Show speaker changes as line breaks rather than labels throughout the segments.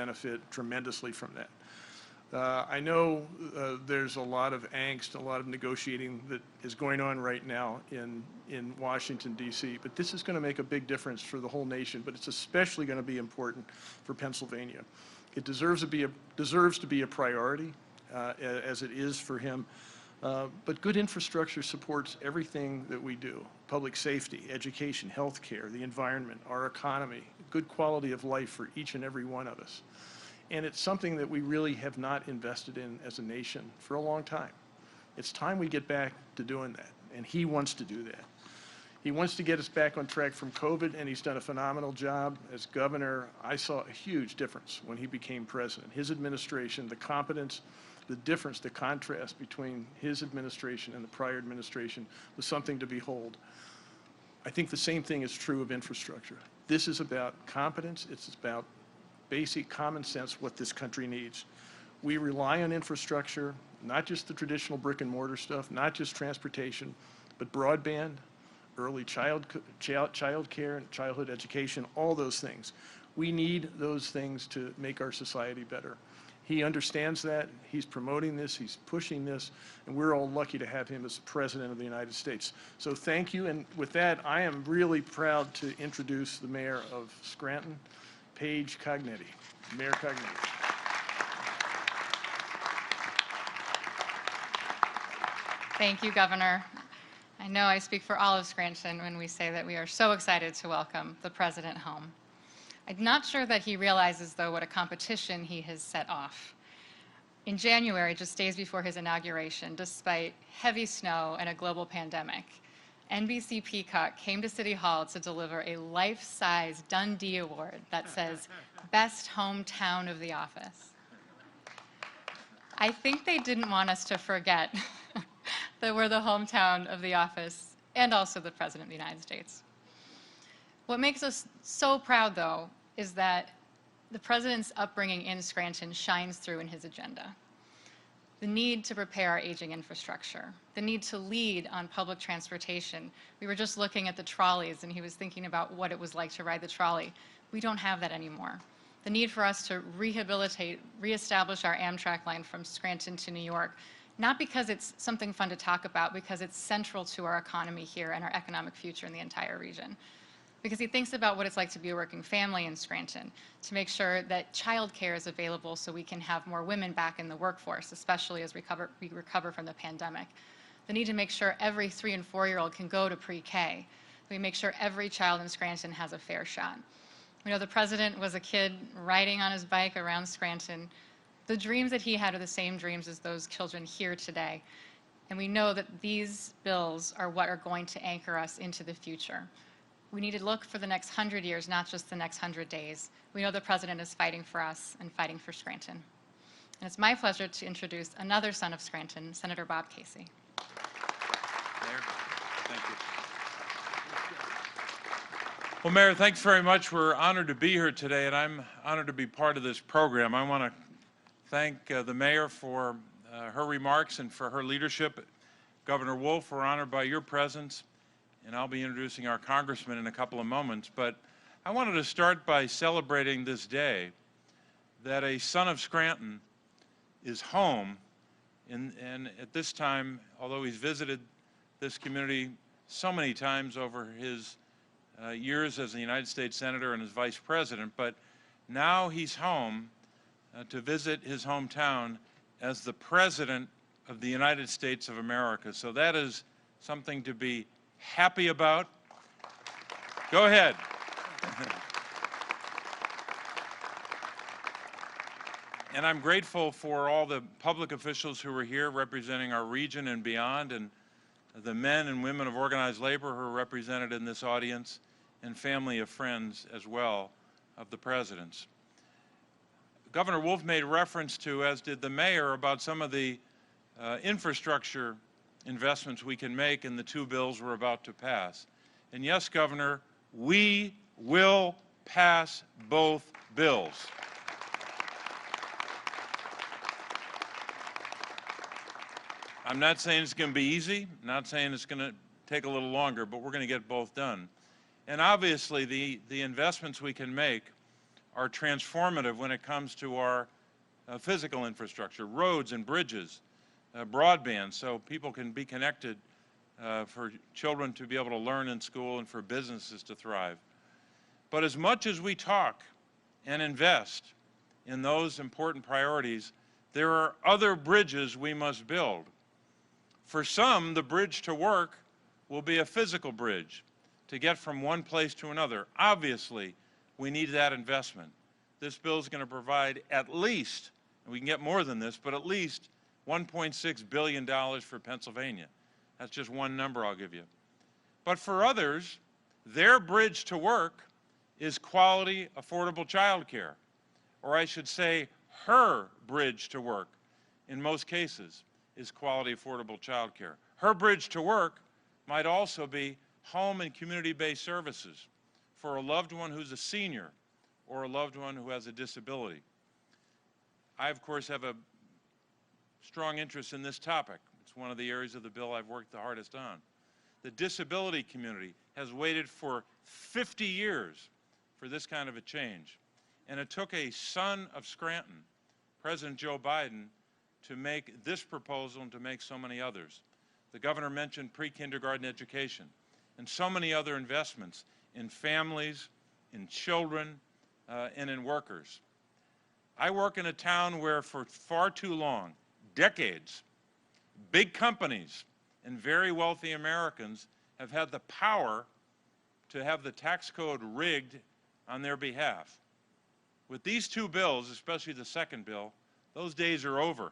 benefit tremendously from that. I know there's a lot of angst, a lot of negotiating that is going on right now in Washington, D.C., but this is going to make a big difference for the whole nation, but it's especially going to be important for Pennsylvania. It deserves to be a priority, as it is for him, but good infrastructure supports everything that we do: public safety, education, health care, the environment, our economy, good quality of life for each and every one of us. And it's something that we really have not invested in as a nation for a long time. It's time we get back to doing that, and he wants to do that. He wants to get us back on track from COVID, and he's done a phenomenal job. As governor, I saw a huge difference when he became president. His administration, the competence, the difference, the contrast between his administration and the prior administration was something to behold. I think the same thing is true of infrastructure. This is about competence. It's about basic common sense, what this country needs. We rely on infrastructure, not just the traditional brick and mortar stuff, not just transportation, but broadband, early child care and childhood education, all those things. We need those things to make our society better. He understands that. He's promoting this. He's pushing this. And we're all lucky to have him as President of the United States. So thank you. And with that, I am really proud to introduce the Mayor of Scranton, Paige Cognetti. Mayor Cognetti.
Thank you, Governor. I know I speak for all of Scranton when we say that we are so excited to welcome the President home. I'm not sure that he realizes, though, what a competition he has set off. In January, just days before his inauguration, despite heavy snow and a global pandemic, NBC Peacock came to City Hall to deliver a life-size Dundee Award that says, Best Hometown of the Office. I think they didn't want us to forget that we're the hometown of the office and also the President of the United States. What makes us so proud, though, is that the President's upbringing in Scranton shines through in his agenda. The need to prepare our aging infrastructure, the need to lead on public transportation. We were just looking at the trolleys, and he was thinking about what it was like to ride the trolley. We don't have that anymore. The need for us to rehabilitate, reestablish our Amtrak line from Scranton to New York, not because it's something fun to talk about, because it's central to our economy here and our economic future in the entire region. Because he thinks about what it's like to be a working family in Scranton, to make sure that childcare is available so we can have more women back in the workforce, especially as we recover from the pandemic. The need to make sure every 3- and 4-year-old can go to pre-K. We make sure every child in Scranton has a fair shot. We know the President was a kid riding on his bike around Scranton. The dreams that he had are the same dreams as those children here today. And we know that these bills are what are going to anchor us into the future. We need to look for the next 100 years, not just the next 100 days. We know the President is fighting for us and fighting for Scranton. And it's my pleasure to introduce another son of Scranton, Senator Bob Casey.
Mayor, thank you. Well, Mayor, thanks very much. We're honored to be here today, and I'm honored to be part of this program. I want to thank the Mayor for her remarks and for her leadership. Governor Wolf, we're honored by your presence. And I'll be introducing our congressman in a couple of moments. But I wanted to start by celebrating this day that a son of Scranton is home. And at this time, although he's visited this community so many times over his years as a United States Senator and as Vice President, but now he's home to visit his hometown as the President of the United States of America. So that is something to be happy about. Go ahead. And I'm grateful for all the public officials who are here representing our region and beyond, and the men and women of organized labor who are represented in this audience, and family of friends as well of the President's. Governor Wolf made reference to, as did the Mayor, about some of the infrastructure investments we can make in the two bills we're about to pass. And yes, Governor, we will pass both bills. I'm not saying it's going to be easy, not saying it's going to take a little longer, but we're going to get both done. And obviously, the investments we can make are transformative when it comes to our physical infrastructure, roads and bridges, broadband, so people can be connected, for children to be able to learn in school and for businesses to thrive. But as much as we talk and invest in those important priorities, there are other bridges we must build. For some, the bridge to work will be a physical bridge to get from one place to another. Obviously, we need that investment. This bill is going to provide at least, and we can get more than this, but at least $1.6 billion for Pennsylvania. That's just one number I'll give you. But for others, their bridge to work is quality, affordable child care. Or I should say, her bridge to work, in most cases, is quality, affordable child care. Her bridge to work might also be home and community-based services for a loved one who's a senior or a loved one who has a disability. I, of course, have a strong interest in this topic. It's one of the areas of the bill I've worked the hardest on. The disability community has waited for 50 years for this kind of a change. And it took a son of Scranton, President Joe Biden, to make this proposal and to make so many others. The governor mentioned pre-kindergarten education and so many other investments in families, in children, and in workers. I work in a town where for far too long, decades, big companies and very wealthy Americans have had the power to have the tax code rigged on their behalf. With these two bills, especially the second bill, those days are over.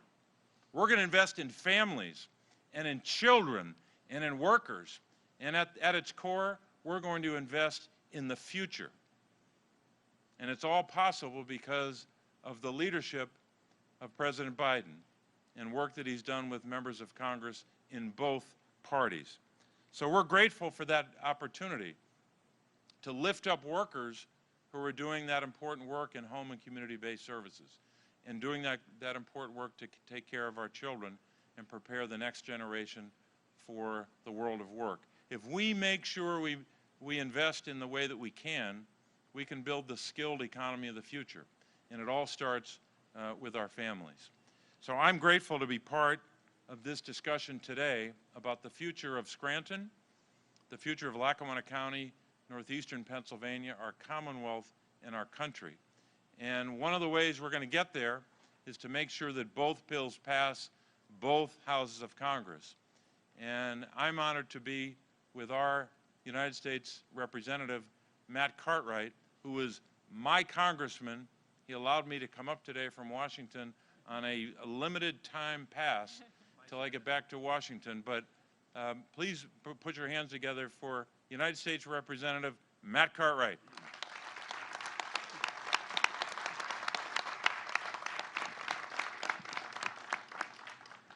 We're going to invest in families and in children and in workers. And at its core, we're going to invest in the future. And it's all possible because of the leadership of President Biden and work that he's done with members of Congress in both parties. So we're grateful for that opportunity to lift up workers who are doing that important work in home and community-based services and doing that important work to take care of our children and prepare the next generation for the world of work. If we make sure we invest in the way that we can build the skilled economy of the future. And it all starts with our families. So I'm grateful to be part of this discussion today about the future of Scranton, the future of Lackawanna County, northeastern Pennsylvania, our Commonwealth, and our country. And one of the ways we're going to get there is to make sure that both bills pass both houses of Congress. And I'm honored to be with our United States Representative, Matt Cartwright, who is my congressman. He allowed me to come up today from Washington on a limited time pass till I get back to Washington. But please put your hands together for United States Representative Matt Cartwright.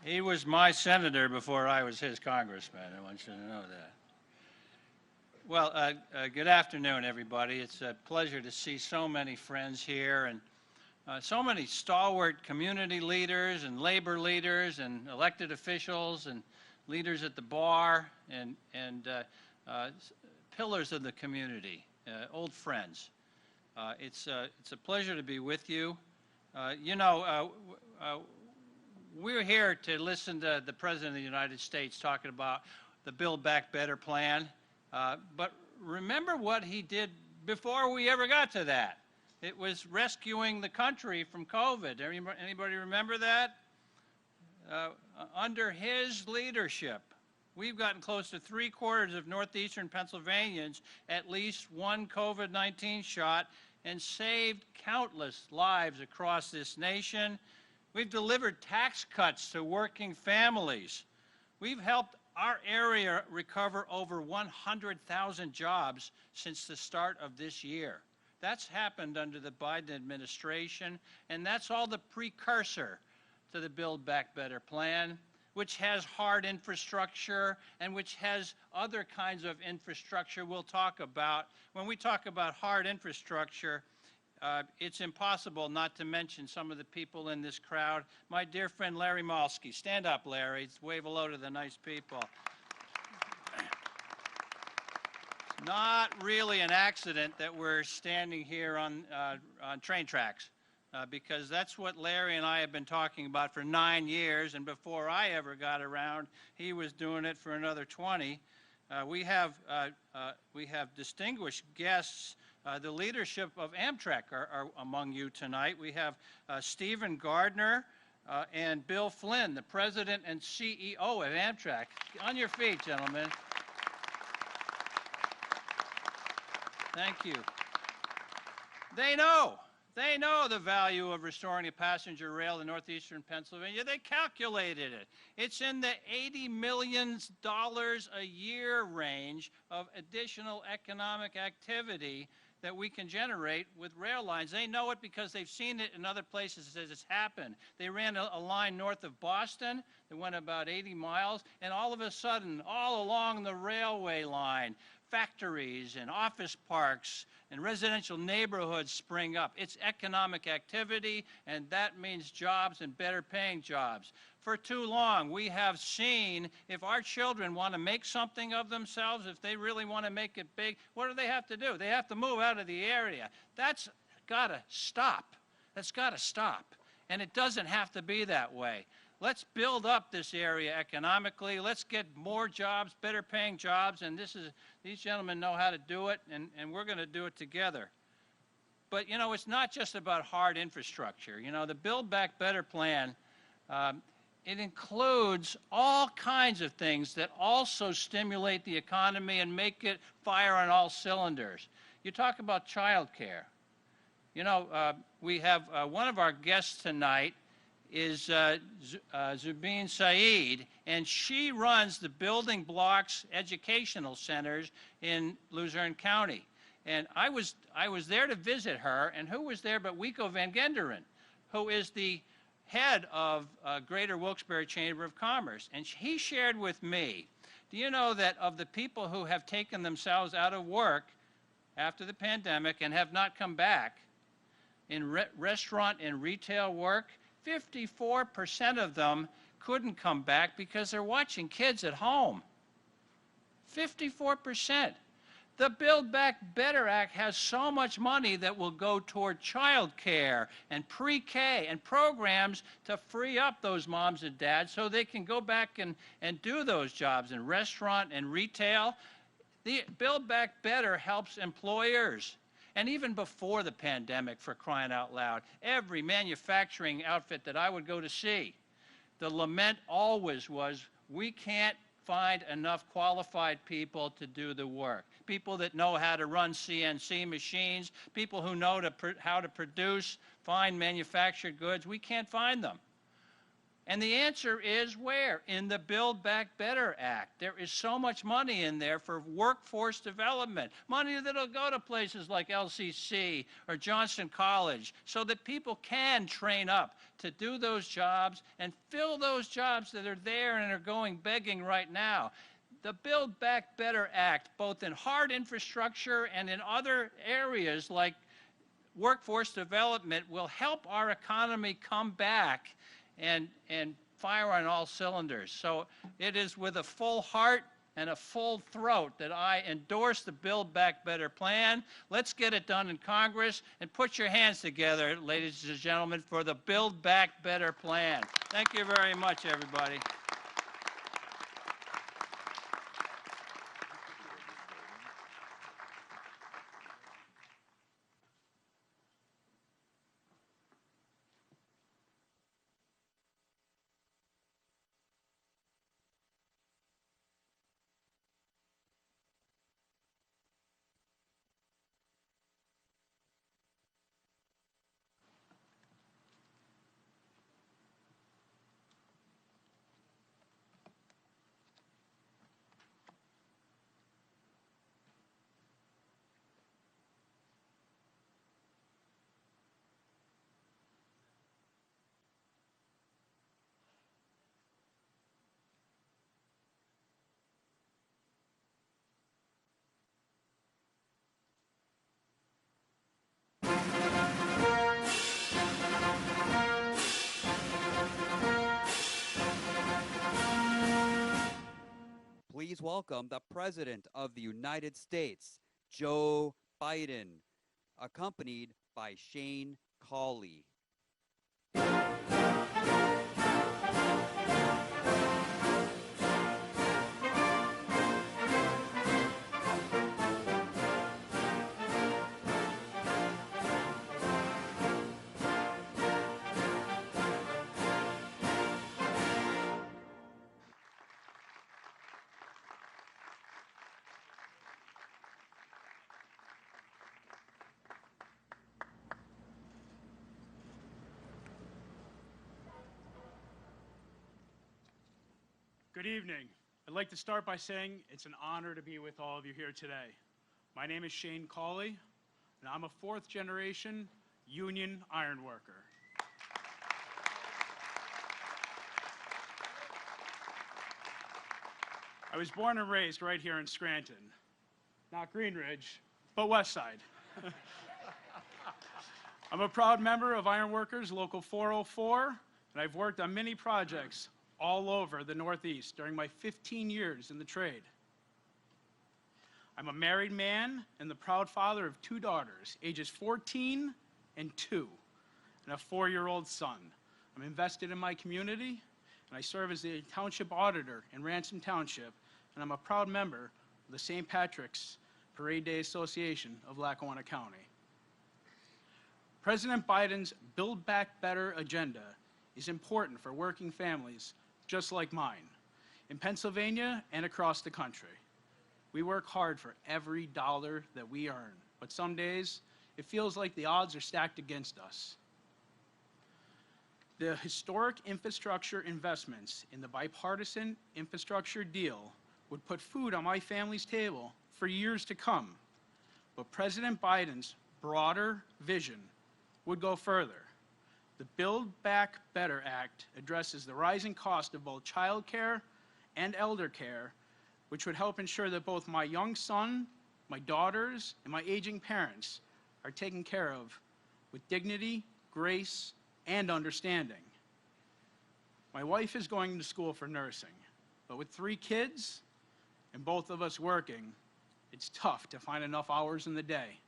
He was my senator before I was his congressman. I want you to know that. Well, good afternoon, everybody. It's a pleasure to see so many friends here and so many stalwart community leaders and labor leaders and elected officials and leaders at the bar and pillars of the community, old friends. It's a pleasure to be with you. We're here to listen to the President of the United States talking about the Build Back Better plan. But remember what he did before we ever got to that. It was rescuing the country from COVID. Anybody remember that? Under his leadership, we've gotten close to 3/4 of northeastern Pennsylvanians at least one COVID-19 shot and saved countless lives across this nation. We've delivered tax cuts to working families. We've helped our area recover over 100,000 jobs since the start of this year. That's happened under the Biden administration, and that's all the precursor to the Build Back Better plan, which has hard infrastructure and which has other kinds of infrastructure we'll talk about. When we talk about hard infrastructure, it's impossible not to mention some of the people in this crowd. My dear friend Larry Malsky. Stand up, Larry. Wave hello to the nice people. not really an accident that we're standing here on train tracks, because that's what Larry and I have been talking about for 9 years, and before I ever got around, he was doing it for another 20. We have distinguished guests. The leadership of Amtrak are among you tonight. We have Stephen Gardner and Bill Flynn, the president and CEO of Amtrak. On your feet, gentlemen. Thank you. They know the value of restoring a passenger rail in northeastern Pennsylvania. They calculated it. It's in the $80 million a year range of additional economic activity that we can generate with rail lines. They know it because they've seen it in other places as it's happened. They ran a line north of Boston that went about 80 miles, and all of a sudden, all along the railway line, factories and office parks and residential neighborhoods spring up. It's economic activity, and that means jobs and better paying jobs. For too long, we have seen if our children want to make something of themselves, if they really want to make it big, what do? They have to move out of the area. That's got to stop. That's got to stop. And it doesn't have to be that way. Let's build up this area economically. Let's get more jobs, better paying jobs, and these gentlemen know how to do it, and we're going to do it together. But, you know, it's not just about hard infrastructure. You know, the Build Back Better plan, it includes all kinds of things that also stimulate the economy and make it fire on all cylinders. You talk about child care. You know, we have one of our guests tonight is Zubeen Saeed, and she runs the Building Blocks Educational Centers in Luzerne County. And I was there to visit her, and who was there but Wico Van Genderen, who is the head of Greater Wilkes-Barre Chamber of Commerce. And he shared with me, do you know that of the people who have taken themselves out of work after the pandemic and have not come back in restaurant and retail work, 54% of them couldn't come back because they're watching kids at home. 54%. The Build Back Better Act has so much money that will go toward child care and pre-K and programs to free up those moms and dads so they can go back and do those jobs in restaurant and retail. The Build Back Better helps employers. And even before the pandemic, for crying out loud, every manufacturing outfit that I would go to see, the lament always was, we can't find enough qualified people to do the work. People that know how to run CNC machines, people who know how to produce fine manufactured goods, we can't find them. And the answer is where? In the Build Back Better Act. There is so much money in there for workforce development, money that'll go to places like LCC or Johnston College so that people can train up to do those jobs and fill those jobs that are there and are going begging right now. The Build Back Better Act, both in hard infrastructure and in other areas like workforce development, will help our economy come back and fire on all cylinders. So it is with a full heart and a full throat that I endorse the Build Back Better plan. Let's get it done in Congress, and put your hands together, ladies and gentlemen, for the Build Back Better plan. Thank you very much, everybody.
please welcome the President of the United States, Joe Biden, accompanied by Shane Cawley.
Good evening. I'd like to start by saying it's an honor to be with all of you here today. My name is Shane Cawley, and I'm a fourth-generation union ironworker. I was born and raised right here in Scranton. Not Greenridge, but West Side. I'm a proud member of Ironworkers Local 404, and I've worked on many projects all over the Northeast during my 15 years in the trade. I'm a married man and the proud father of two daughters, ages 14 and 2, and a 4-year-old son. I'm invested in my community, and I serve as the township auditor in Ransom Township, and I'm a proud member of the St. Patrick's Parade Day Association of Lackawanna County. President Biden's Build Back Better agenda is important for working families just like mine, in Pennsylvania and across the country. We work hard for every dollar that we earn, but some days it feels like the odds are stacked against us. The historic infrastructure investments in the bipartisan infrastructure deal would put food on my family's table for years to come, but President Biden's broader vision would go further. The Build Back Better Act addresses the rising cost of both child care and elder care, which would help ensure that both my young son, my daughters, and my aging parents are taken care of with dignity, grace, and understanding. My wife is going to school for nursing, but with 3 kids and both of us working, it's tough to find enough hours in the day.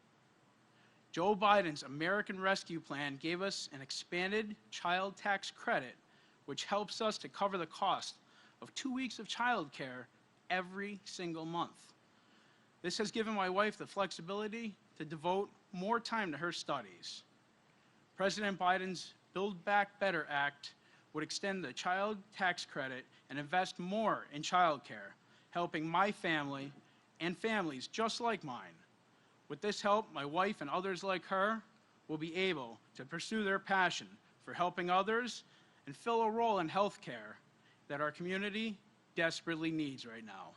Joe Biden's American Rescue Plan gave us an expanded child tax credit, which helps us to cover the cost of 2 weeks of child care every single month. This has given my wife the flexibility to devote more time to her studies. President Biden's Build Back Better Act would extend the child tax credit and invest more in child care, helping my family and families just like mine. With this help, my wife and others like her will be able to pursue their passion for helping others and fill a role in healthcare that our community desperately needs right now.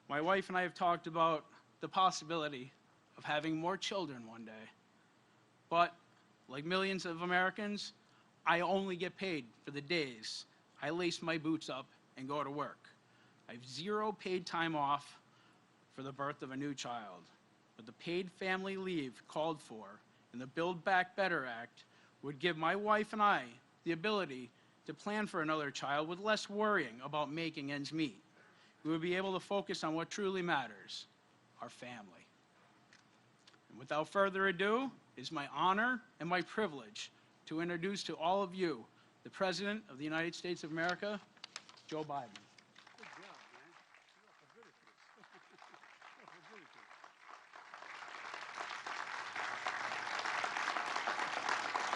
My wife and I have talked about the possibility of having more children one day, but like millions of Americans, I only get paid for the days I lace my boots up and go to work. I have 0 paid time off for the birth of a new child. But the paid family leave called for in the Build Back Better Act would give my wife and I the ability to plan for another child with less worrying about making ends meet. We would be able to focus on what truly matters, our family. And without further ado, it is my honor and my privilege to introduce to all of you the President of the United States of America, Joe Biden.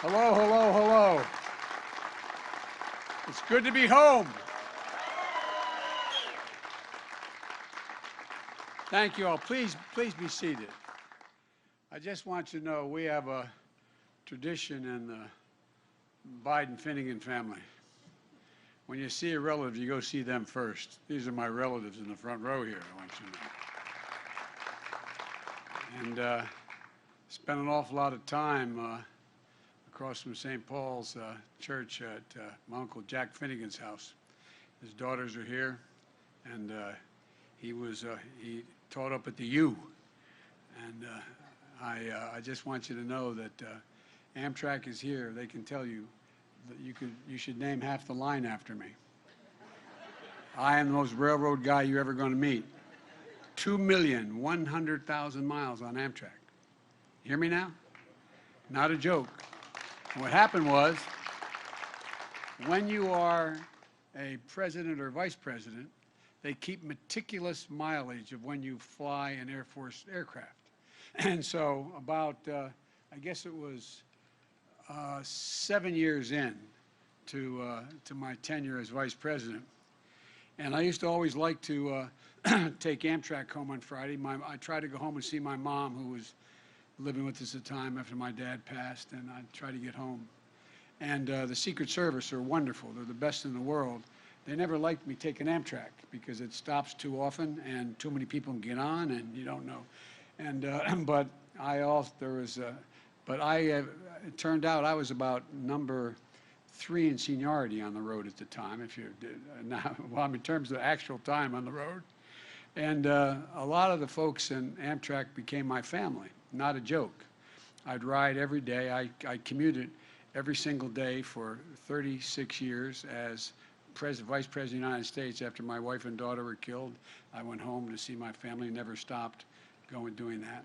Hello, hello, hello. It's good to be home. Thank you all. Please be seated. I just want you to know we have a tradition in the Biden-Finnegan family. When you see a relative, you go see them first. These are my relatives in the front row here, I want you to know. And spent an awful lot of time across from St. Paul's Church at my Uncle Jack Finnegan's house. His daughters are here, and he taught up at the U. And I just want you to know that Amtrak is here. They can tell you that you should name half the line after me. I am the most railroad guy you're ever going to meet. 2,100,000 miles on Amtrak. Hear me now? Not a joke. And what happened was, when you are a president or vice president, they keep meticulous mileage of when you fly an Air Force aircraft. And so about, I guess it was 7 years in to my tenure as vice president. And I used to always like to take Amtrak home on Friday. I tried to go home and see my mom, who was living with us at the time after my dad passed, and I'd try to get home. And the Secret Service are wonderful. They're the best in the world. They never liked me taking Amtrak because it stops too often and too many people can get on and you don't know. And but it turned out I was about number 3 in seniority on the road at the time. If you now, well, in terms of actual time on the road, and a lot of the folks in Amtrak became my family. Not a joke. I'd ride every day. I commuted every single day for 36 years as Vice President of the United States. After my wife and daughter were killed, I went home to see my family, never stopped doing that.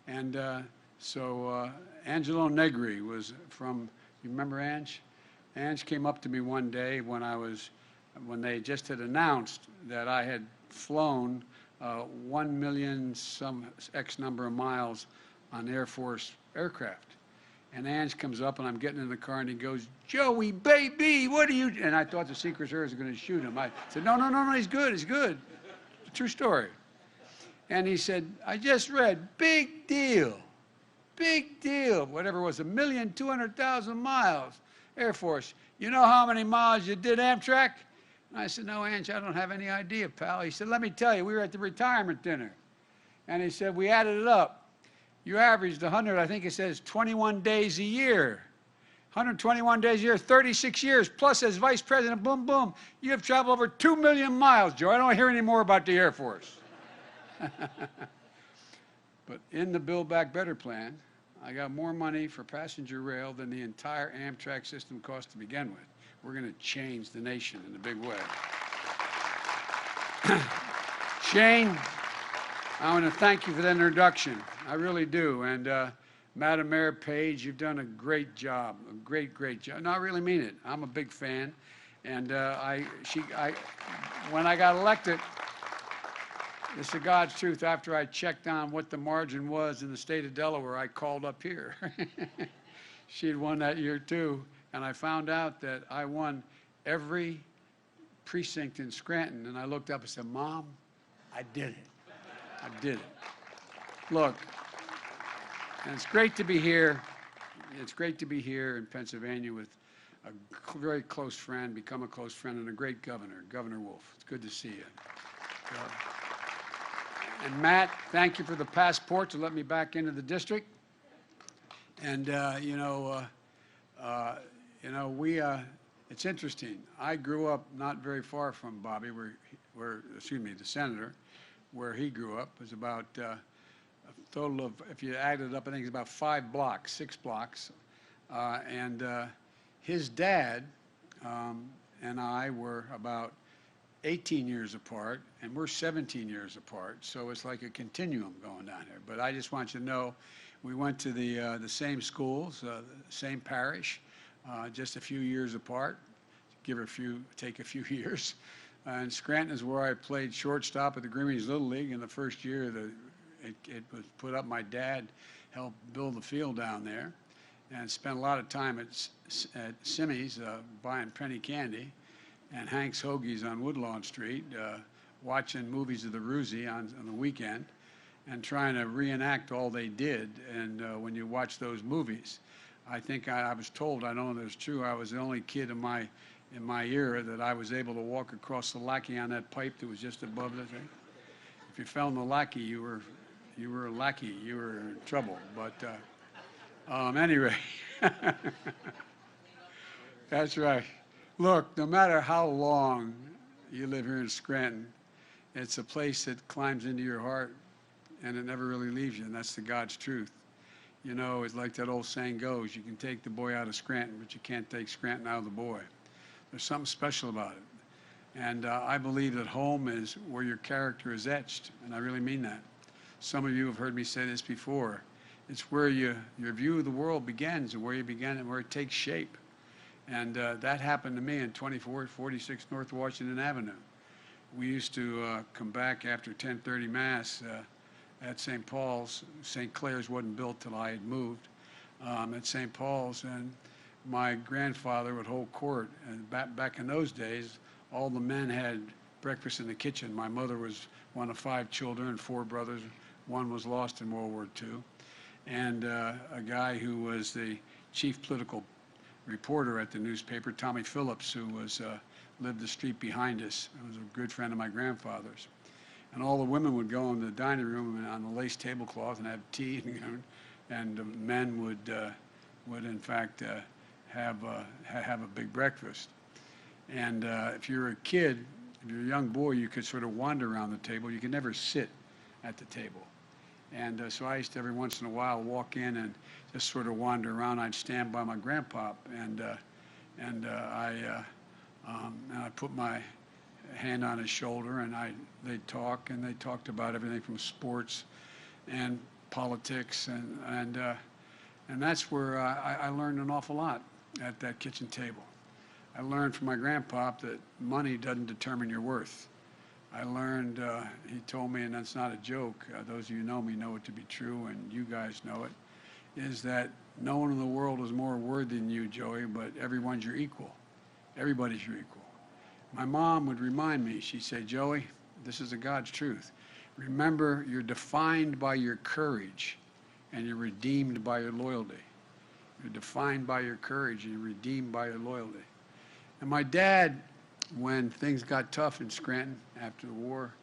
And so Angelo Negri was from, you remember Ange? Ange came up to me one day when they just had announced that I had flown 1 million some X number of miles on Air Force aircraft. And Ange comes up, and I'm getting in the car, and he goes, "Joey, baby, what are you?" And I thought the Secret Service was going to shoot him. I said, no, he's good, he's good. It's a true story. And he said, "I just read, big deal, whatever it was, 1,200,000 miles, Air Force. You know how many miles you did Amtrak?" And I said, "No, Ange, I don't have any idea, pal." He said, "Let me tell you, we were at the retirement dinner." And he said, "We added it up. You averaged 100, I think it says 21 days a year. 121 days a year, 36 years, plus as vice president, boom, boom. You have traveled over 2 million miles, Joe. I don't want to hear any more about the Air Force." But in the Build Back Better plan, I got more money for passenger rail than the entire Amtrak system cost to begin with. We're going to change the nation in a big way. Shane, I want to thank you for that introduction. I really do. And Madam Mayor Page, you've done a great job, a great, great job. No, I really mean it. I'm a big fan. And when I got elected, this is God's truth, after I checked on what the margin was in the state of Delaware, I called up here. She had won that year too. And I found out that I won every precinct in Scranton. And I looked up and said, "Mom, I did it. I did it." Look, and it's great to be here. It's great to be here in Pennsylvania with a very close friend, become a close friend, and a great governor, Governor Wolf. It's good to see you. And Matt, thank you for the passport to let me back into the district. And it's interesting. I grew up not very far from Bobby, the senator, where he grew up. It was about a total of, if you add it up, I think it's about 5 blocks, 6 blocks. And his dad and I were about 18 years apart, and we're 17 years apart. So it's like a continuum going down here. But I just want you to know, we went to the same schools, the same parish, just a few years apart, take a few years. And Scranton is where I played shortstop at the Grimmie's Little League in the first year that it was put up. My dad helped build the field down there, and spent a lot of time at Simmy's buying penny candy and Hank's Hoagies on Woodlawn Street, watching movies of the Roosie on the weekend and trying to reenact all they did. And when you watch those movies, I think I was told, I don't know if it's true, I was the only kid in my era that I was able to walk across the lackey on that pipe that was just above the thing. If you fell in the lackey, you were a lackey, you were in trouble. But anyway, that's right. Look, no matter how long you live here in Scranton, it's a place that climbs into your heart, and it never really leaves you, and that's the God's truth. You know, it's like that old saying goes, you can take the boy out of Scranton, but you can't take Scranton out of the boy. There's something special about it. And I believe that home is where your character is etched, and I really mean that. Some of you have heard me say this before. It's where your view of the world begins, and where you begin and where it takes shape. And that happened to me in 2446 North Washington Avenue. We used to come back after 10:30 Mass at St. Paul's. St. Clair's wasn't built till I had moved, at St. Paul's, and my grandfather would hold court. And back in those days, all the men had breakfast in the kitchen. My mother was one of 5 children and 4 brothers. One was lost in World War II. And a guy who was the chief political reporter at the newspaper, Tommy Phillips, who lived the street behind us. He was a good friend of my grandfather's. And all the women would go in the dining room and on the lace tablecloth and have tea, and the men would in fact have a big breakfast. And if you're a kid, if you're a young boy, you could sort of wander around the table. You could never sit at the table. And so I used to every once in a while walk in and just sort of wander around. I'd stand by my grandpop, and I put my hand on his shoulder, and they'd talk, and they talked about everything from sports and politics, and that's where I learned an awful lot at that kitchen table. I learned from my grandpop that money doesn't determine your worth. I learned, he told me, and that's not a joke, those of you who know me know it to be true, and you guys know it, is that no one in the world is more worthy than you, Joey, but everyone's your equal. Everybody's your equal. My mom would remind me, she'd say, Joey, this is a God's truth. Remember, you're defined by your courage, and you're redeemed by your loyalty. You're defined by your courage, and you're redeemed by your loyalty. And my dad, when things got tough in Scranton after the war,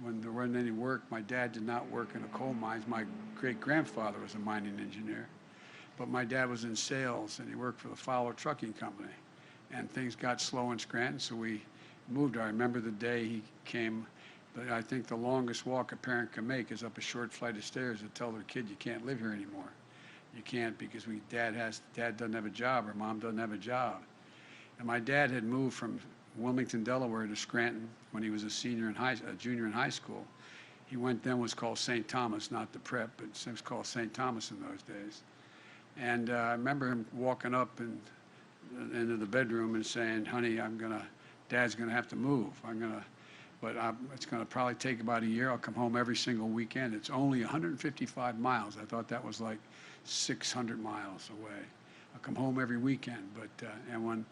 when there wasn't any work, my dad did not work in the coal mines. My great-grandfather was a mining engineer. But my dad was in sales, and he worked for the Fowler Trucking Company. And things got slow in Scranton, so we moved. I remember the day he came. I think the longest walk a parent can make is up a short flight of stairs to tell their kid, you can't live here anymore. You can't because dad doesn't have a job, or mom doesn't have a job. And my dad had moved from Wilmington, Delaware to Scranton when he was a junior in high school. He then was called St. Thomas, not the prep, but it was called St. Thomas in those days. And I remember him walking up into the bedroom and saying, honey, Dad's gonna have to move. It's gonna probably take about a year. I'll come home every single weekend. It's only 155 miles. I thought that was like 600 miles away. I'll come home every weekend, but and when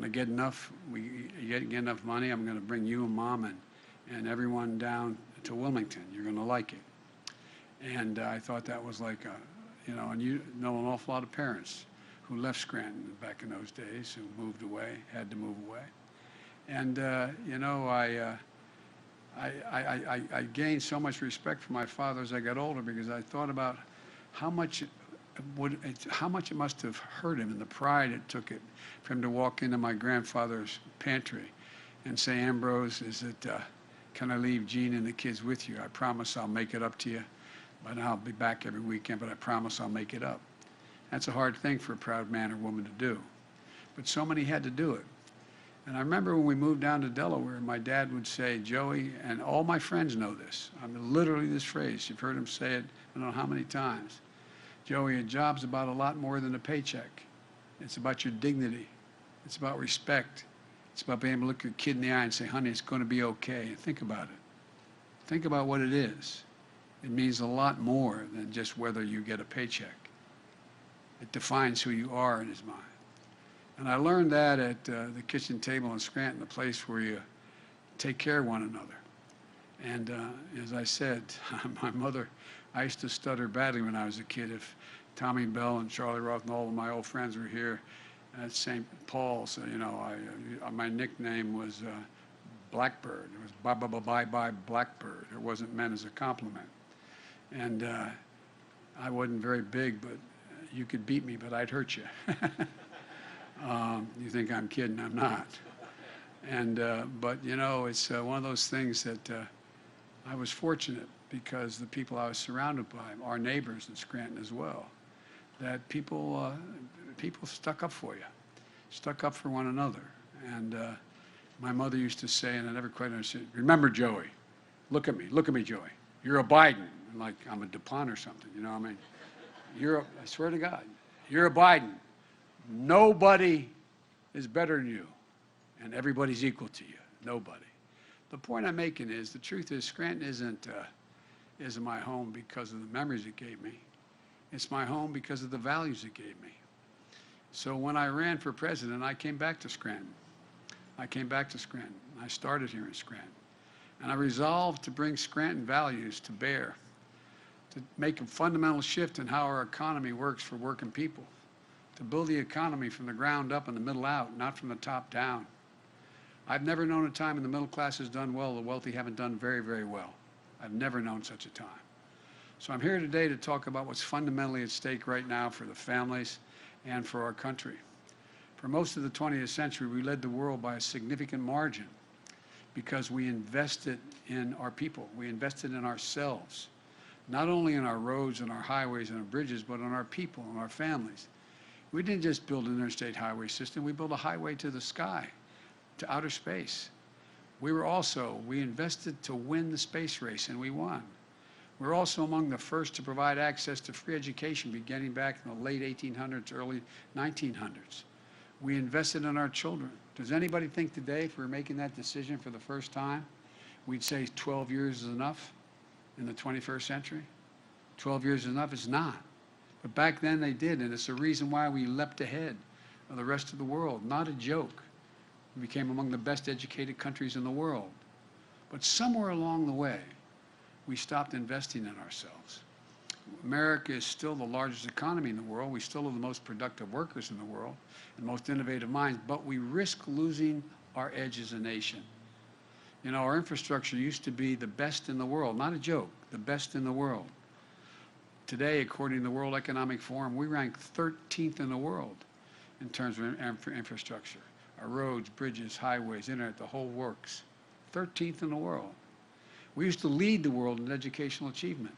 I get enough, get enough money, I'm gonna bring you and Mom and everyone down to Wilmington. You're gonna like it. And I thought that was like and you know an awful lot of parents who left Scranton back in those days, who moved away, had to move away. And I gained so much respect for my father as I got older, because I thought about how much it must have hurt him, and the pride it took it for him to walk into my grandfather's pantry and say, Ambrose, can I leave Jean and the kids with you? I promise I'll make it up to you, but I'll be back every weekend, but I promise I'll make it up. That's a hard thing for a proud man or woman to do, but so many had to do it. And I remember when we moved down to Delaware, my dad would say, Joey, and all my friends know this, literally this phrase, you've heard him say it I don't know how many times, Joey, a job's about a lot more than a paycheck. It's about your dignity. It's about respect. It's about being able to look your kid in the eye and say, honey, it's going to be okay. And think about it. Think about what it is. It means a lot more than just whether you get a paycheck. It defines who you are in his mind. And I learned that at the kitchen table in Scranton, the place where you take care of one another. And as I said, my mother, I used to stutter badly when I was a kid. If Tommy Bell and Charlie Roth and all of my old friends were here at St. Paul's, my nickname was Blackbird. It was bye Blackbird. It wasn't meant as a compliment. And I wasn't very big, but you could beat me, but I'd hurt you. You think I'm kidding? I'm not. And but it's one of those things that I was fortunate, because the people I was surrounded by, our neighbors in Scranton as well, that people stuck up for you, stuck up for one another, and My mother used to say, and I never quite understood, remember, Joey, look at me, Joey. You're a Biden. Like I'm a DuPont or something, you know what I mean? I swear to God, you're a Biden. Nobody is better than you, and everybody's equal to you. Nobody. The point I'm making is, the truth is, Scranton isn't my home because of the memories it gave me. It's my home because of the values it gave me. So when I ran for president, I came back to Scranton. I started here in Scranton. And I resolved to bring Scranton values to bear, to make a fundamental shift in how our economy works for working people, to build the economy from the ground up and the middle out, not from the top down. I've never known a time when the middle class has done well, the wealthy haven't done very, very well. I've never known such a time. So I'm here today to talk about what's fundamentally at stake right now for the families and for our country. For most of the 20th century, we led the world by a significant margin because we invested in our people. We invested in ourselves, not only in our roads and our highways and our bridges, but on our people and our families. We didn't just build an interstate highway system. We built a highway to the sky, to outer space. We invested to win the space race, and we won. We're also among the first to provide access to free education beginning back in the late 1800s, early 1900s. We invested in our children. Does anybody think today, if we were making that decision for the first time, we'd say 12 years is enough in the 21st century? 12 years is enough? It's not. But back then they did, and it's the reason why we leapt ahead of the rest of the world. Not a joke. We became among the best educated countries in the world. But somewhere along the way, we stopped investing in ourselves. America is still the largest economy in the world. We still have the most productive workers in the world and most innovative minds, but we risk losing our edge as a nation. You know, our infrastructure used to be the best in the world, not a joke, the best in the world. Today, according to the World Economic Forum, we rank 13th in the world in terms of infrastructure. Our roads, bridges, highways, internet, the whole works. 13th in the world. We used to lead the world in educational achievement.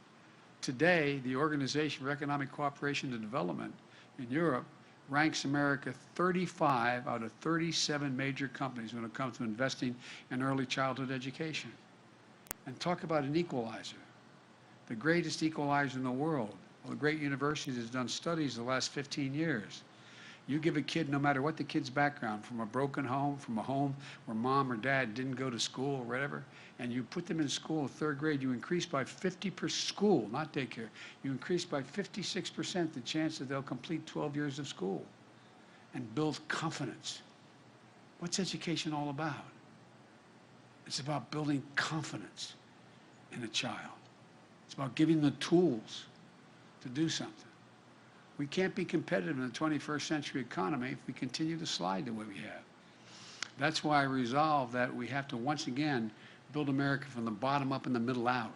Today, the Organization for Economic Cooperation and Development in Europe ranks America 35 out of 37 major companies when it comes to investing in early childhood education. And talk about an equalizer. The greatest equalizer in the world. Well, the great universities has done studies the last 15 years. You give a kid, no matter what the kid's background, from a broken home, from a home where mom or dad didn't go to school or whatever, and you put them in school in third grade, you increase by 50% school, not daycare. You increase by 56% the chance that they'll complete 12 years of school and build confidence. What's education all about? It's about building confidence in a child. It's about giving them the tools to do something. We can't be competitive in the 21st century economy if we continue to slide the way we have. That's why I resolved that we have to once again build America from the bottom up and the middle out.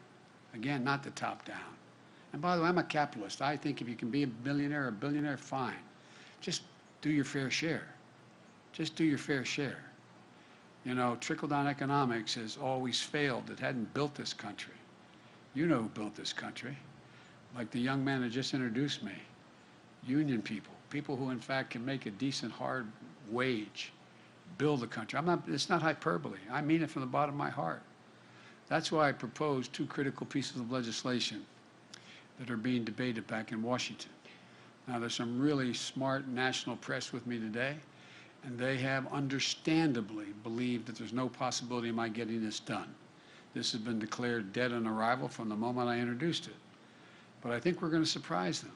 Again, not the top down. And by the way, I'm a capitalist. I think if you can be a millionaire or a billionaire, fine. Just do your fair share. Just do your fair share. You know, trickle-down economics has always failed. It hadn't built this country. You know who built this country. Like the young man that just introduced me. Union people, people who in fact can make a decent hard wage, build the country. It's not hyperbole. I mean it from the bottom of my heart. That's why I proposed two critical pieces of legislation that are being debated back in Washington. Now, there's some really smart national press with me today, and they have understandably believed that there's no possibility of my getting this done. This has been declared dead on arrival from the moment I introduced it. But I think we're going to surprise them,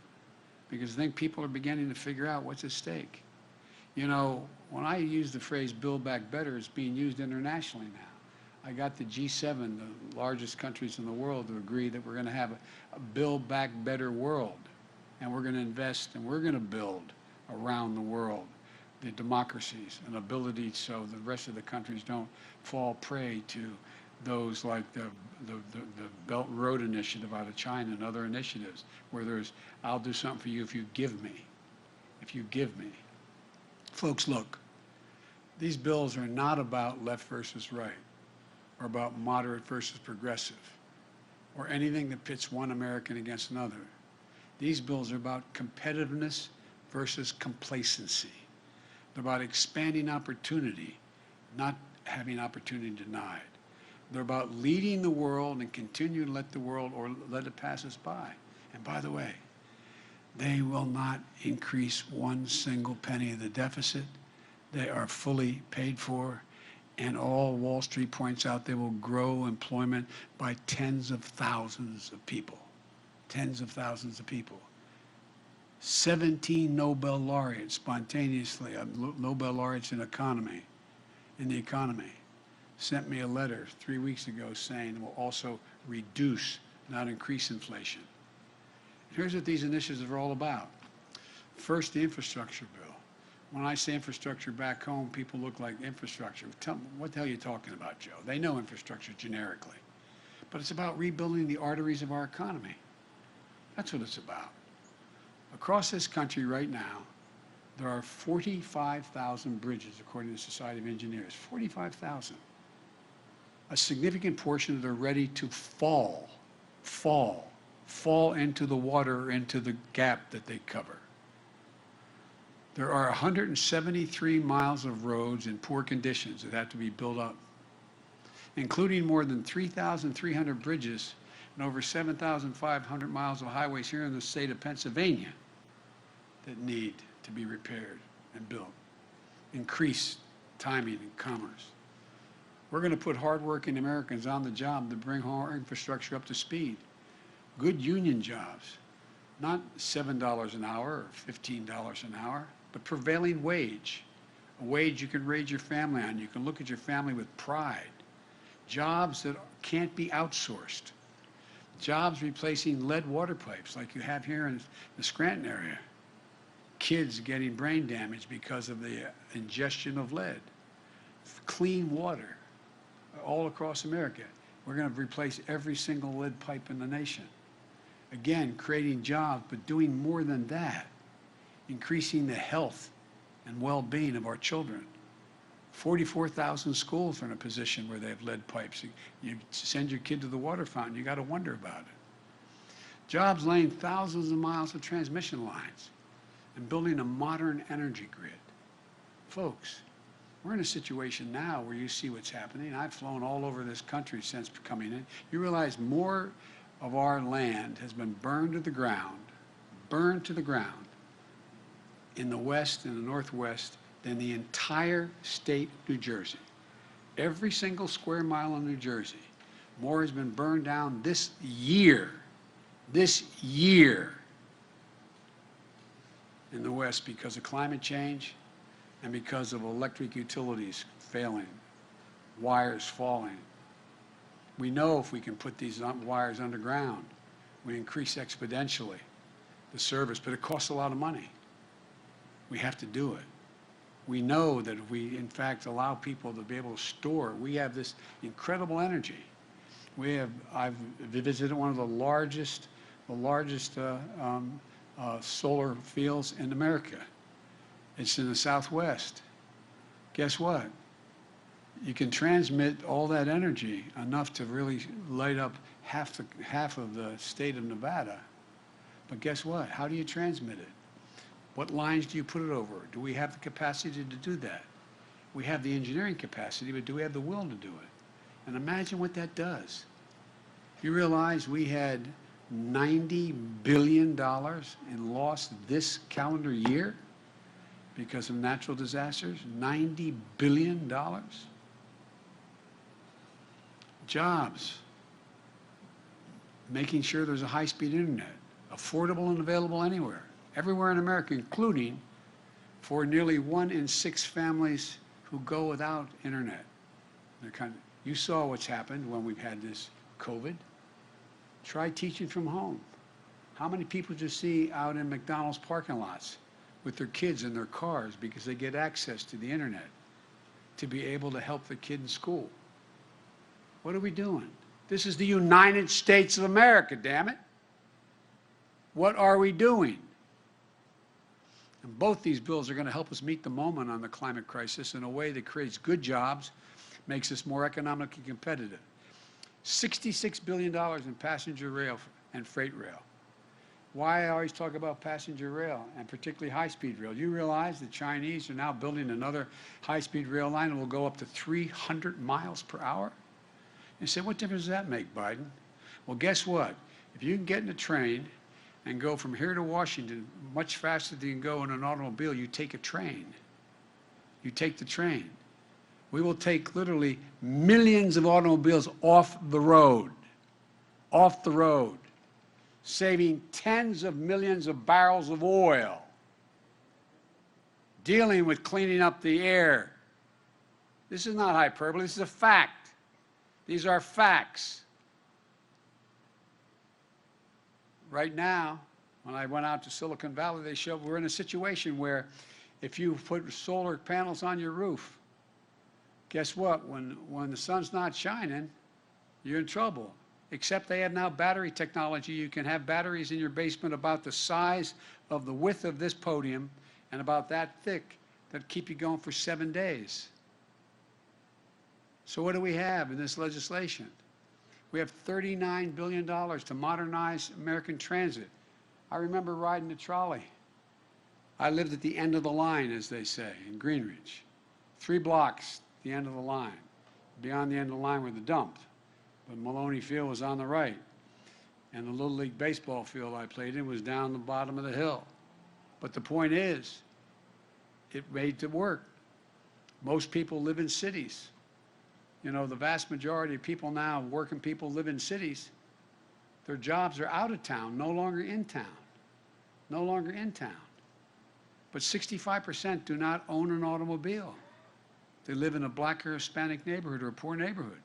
because I think people are beginning to figure out what's at stake. You know, when I use the phrase Build Back Better, it's being used internationally now. I got the G7, the largest countries in the world, to agree that we're going to have a Build Back Better world. And we're going to invest and we're going to build around the world the democracies and ability so the rest of the countries don't fall prey to those like the Belt and Road Initiative out of China and other initiatives where there's, I'll do something for you if you give me. If you give me. Folks, look, these bills are not about left versus right or about moderate versus progressive or anything that pits one American against another. These bills are about competitiveness versus complacency. They're about expanding opportunity, not having opportunity denied. They're about leading the world and continue to let the world or let it pass us by. And by the way, they will not increase one single penny of the deficit. They are fully paid for. And all Wall Street points out they will grow employment by tens of thousands of people. Tens of thousands of people. 17 Nobel laureates spontaneously, Nobel laureates in the economy, sent me a letter 3 weeks ago saying it will also reduce, not increase inflation. Here's what these initiatives are all about. First, the infrastructure bill. When I say infrastructure back home, people look like infrastructure. Tell them, what the hell are you talking about, Joe? They know infrastructure generically. But it's about rebuilding the arteries of our economy. That's what it's about. Across this country right now, there are 45,000 bridges, according to the Society of Engineers. 45,000. A significant portion of them are ready to fall into the water or into the gap that they cover. There are 173 miles of roads in poor conditions that have to be built up, including more than 3,300 bridges and over 7,500 miles of highways here in the state of Pennsylvania that need to be repaired and built. Increase timing and commerce. We're going to put hardworking Americans on the job to bring our infrastructure up to speed. Good union jobs, not $7 an hour or $15 an hour, but prevailing wage, a wage you can raise your family on. You can look at your family with pride. Jobs that can't be outsourced. Jobs replacing lead water pipes like you have here in the Scranton area. Kids getting brain damage because of the ingestion of lead. Clean water all across America. We're going to replace every single lead pipe in the nation. Again, creating jobs, but doing more than that. Increasing the health and well-being of our children. 44,000 schools are in a position where they have lead pipes. You send your kid to the water fountain, you got to wonder about it. Jobs laying thousands of miles of transmission lines and building a modern energy grid. Folks, we're in a situation now where you see what's happening. I've flown all over this country since coming in. You realize more of our land has been burned to the ground in the West and the Northwest than the entire state of New Jersey. Every single square mile in New Jersey, more has been burned down this year in the West because of climate change and because of electric utilities failing, wires falling. We know if we can put these wires underground, we increase exponentially the service, but it costs a lot of money. We have to do it. We know that if we, in fact, allow people to be able to store, we have this incredible energy. I've visited one of the largest solar fields in America. It's in the Southwest. Guess what? You can transmit all that energy enough to really light up half of the state of Nevada. But guess what? How do you transmit it? What lines do you put it over? Do we have the capacity to do that? We have the engineering capacity, but do we have the will to do it? And imagine what that does. You realize we had $90 billion in loss this calendar year because of natural disasters? $90 billion? Jobs. Making sure there's a high-speed internet, affordable and available anywhere. Everywhere in America, including for nearly 1 in 6 families who go without internet. You saw what's happened when we've had this COVID. Try teaching from home. How many people do you see out in McDonald's parking lots with their kids in their cars because they get access to the internet to be able to help the kid in school? What are we doing? This is the United States of America, damn it. What are we doing? And both these bills are going to help us meet the moment on the climate crisis in a way that creates good jobs, makes us more economically competitive. $66 billion in passenger rail and freight rail. Why I always talk about passenger rail, and particularly high-speed rail. You realize the Chinese are now building another high-speed rail line that will go up to 300 miles per hour? You say, what difference does that make, Biden? Well, guess what? If you can get in a train and go from here to Washington much faster than you can go in an automobile, you take a train. You take the train. We will take literally millions of automobiles off the road, saving tens of millions of barrels of oil, dealing with cleaning up the air. This is not hyperbole, this is a fact. These are facts. Right now, when I went out to Silicon Valley, they showed we're in a situation where if you put solar panels on your roof, guess what? When the sun's not shining, you're in trouble. Except they have now battery technology. You can have batteries in your basement about the size of the width of this podium and about that thick that keep you going for 7 days. So what do we have in this legislation? We have $39 billion to modernize American transit. I remember riding the trolley. I lived at the end of the line, as they say, in Greenwich. 3 blocks, the end of the line. Beyond the end of the line were the dump. But Maloney Field was on the right. And the Little League baseball field I played in was down the bottom of the hill. But the point is, it made it work. Most people live in cities. You know, the vast majority of people now, working people, live in cities. Their jobs are out of town, no longer in town. No longer in town. But 65% do not own an automobile. They live in a black or Hispanic neighborhood or a poor neighborhood.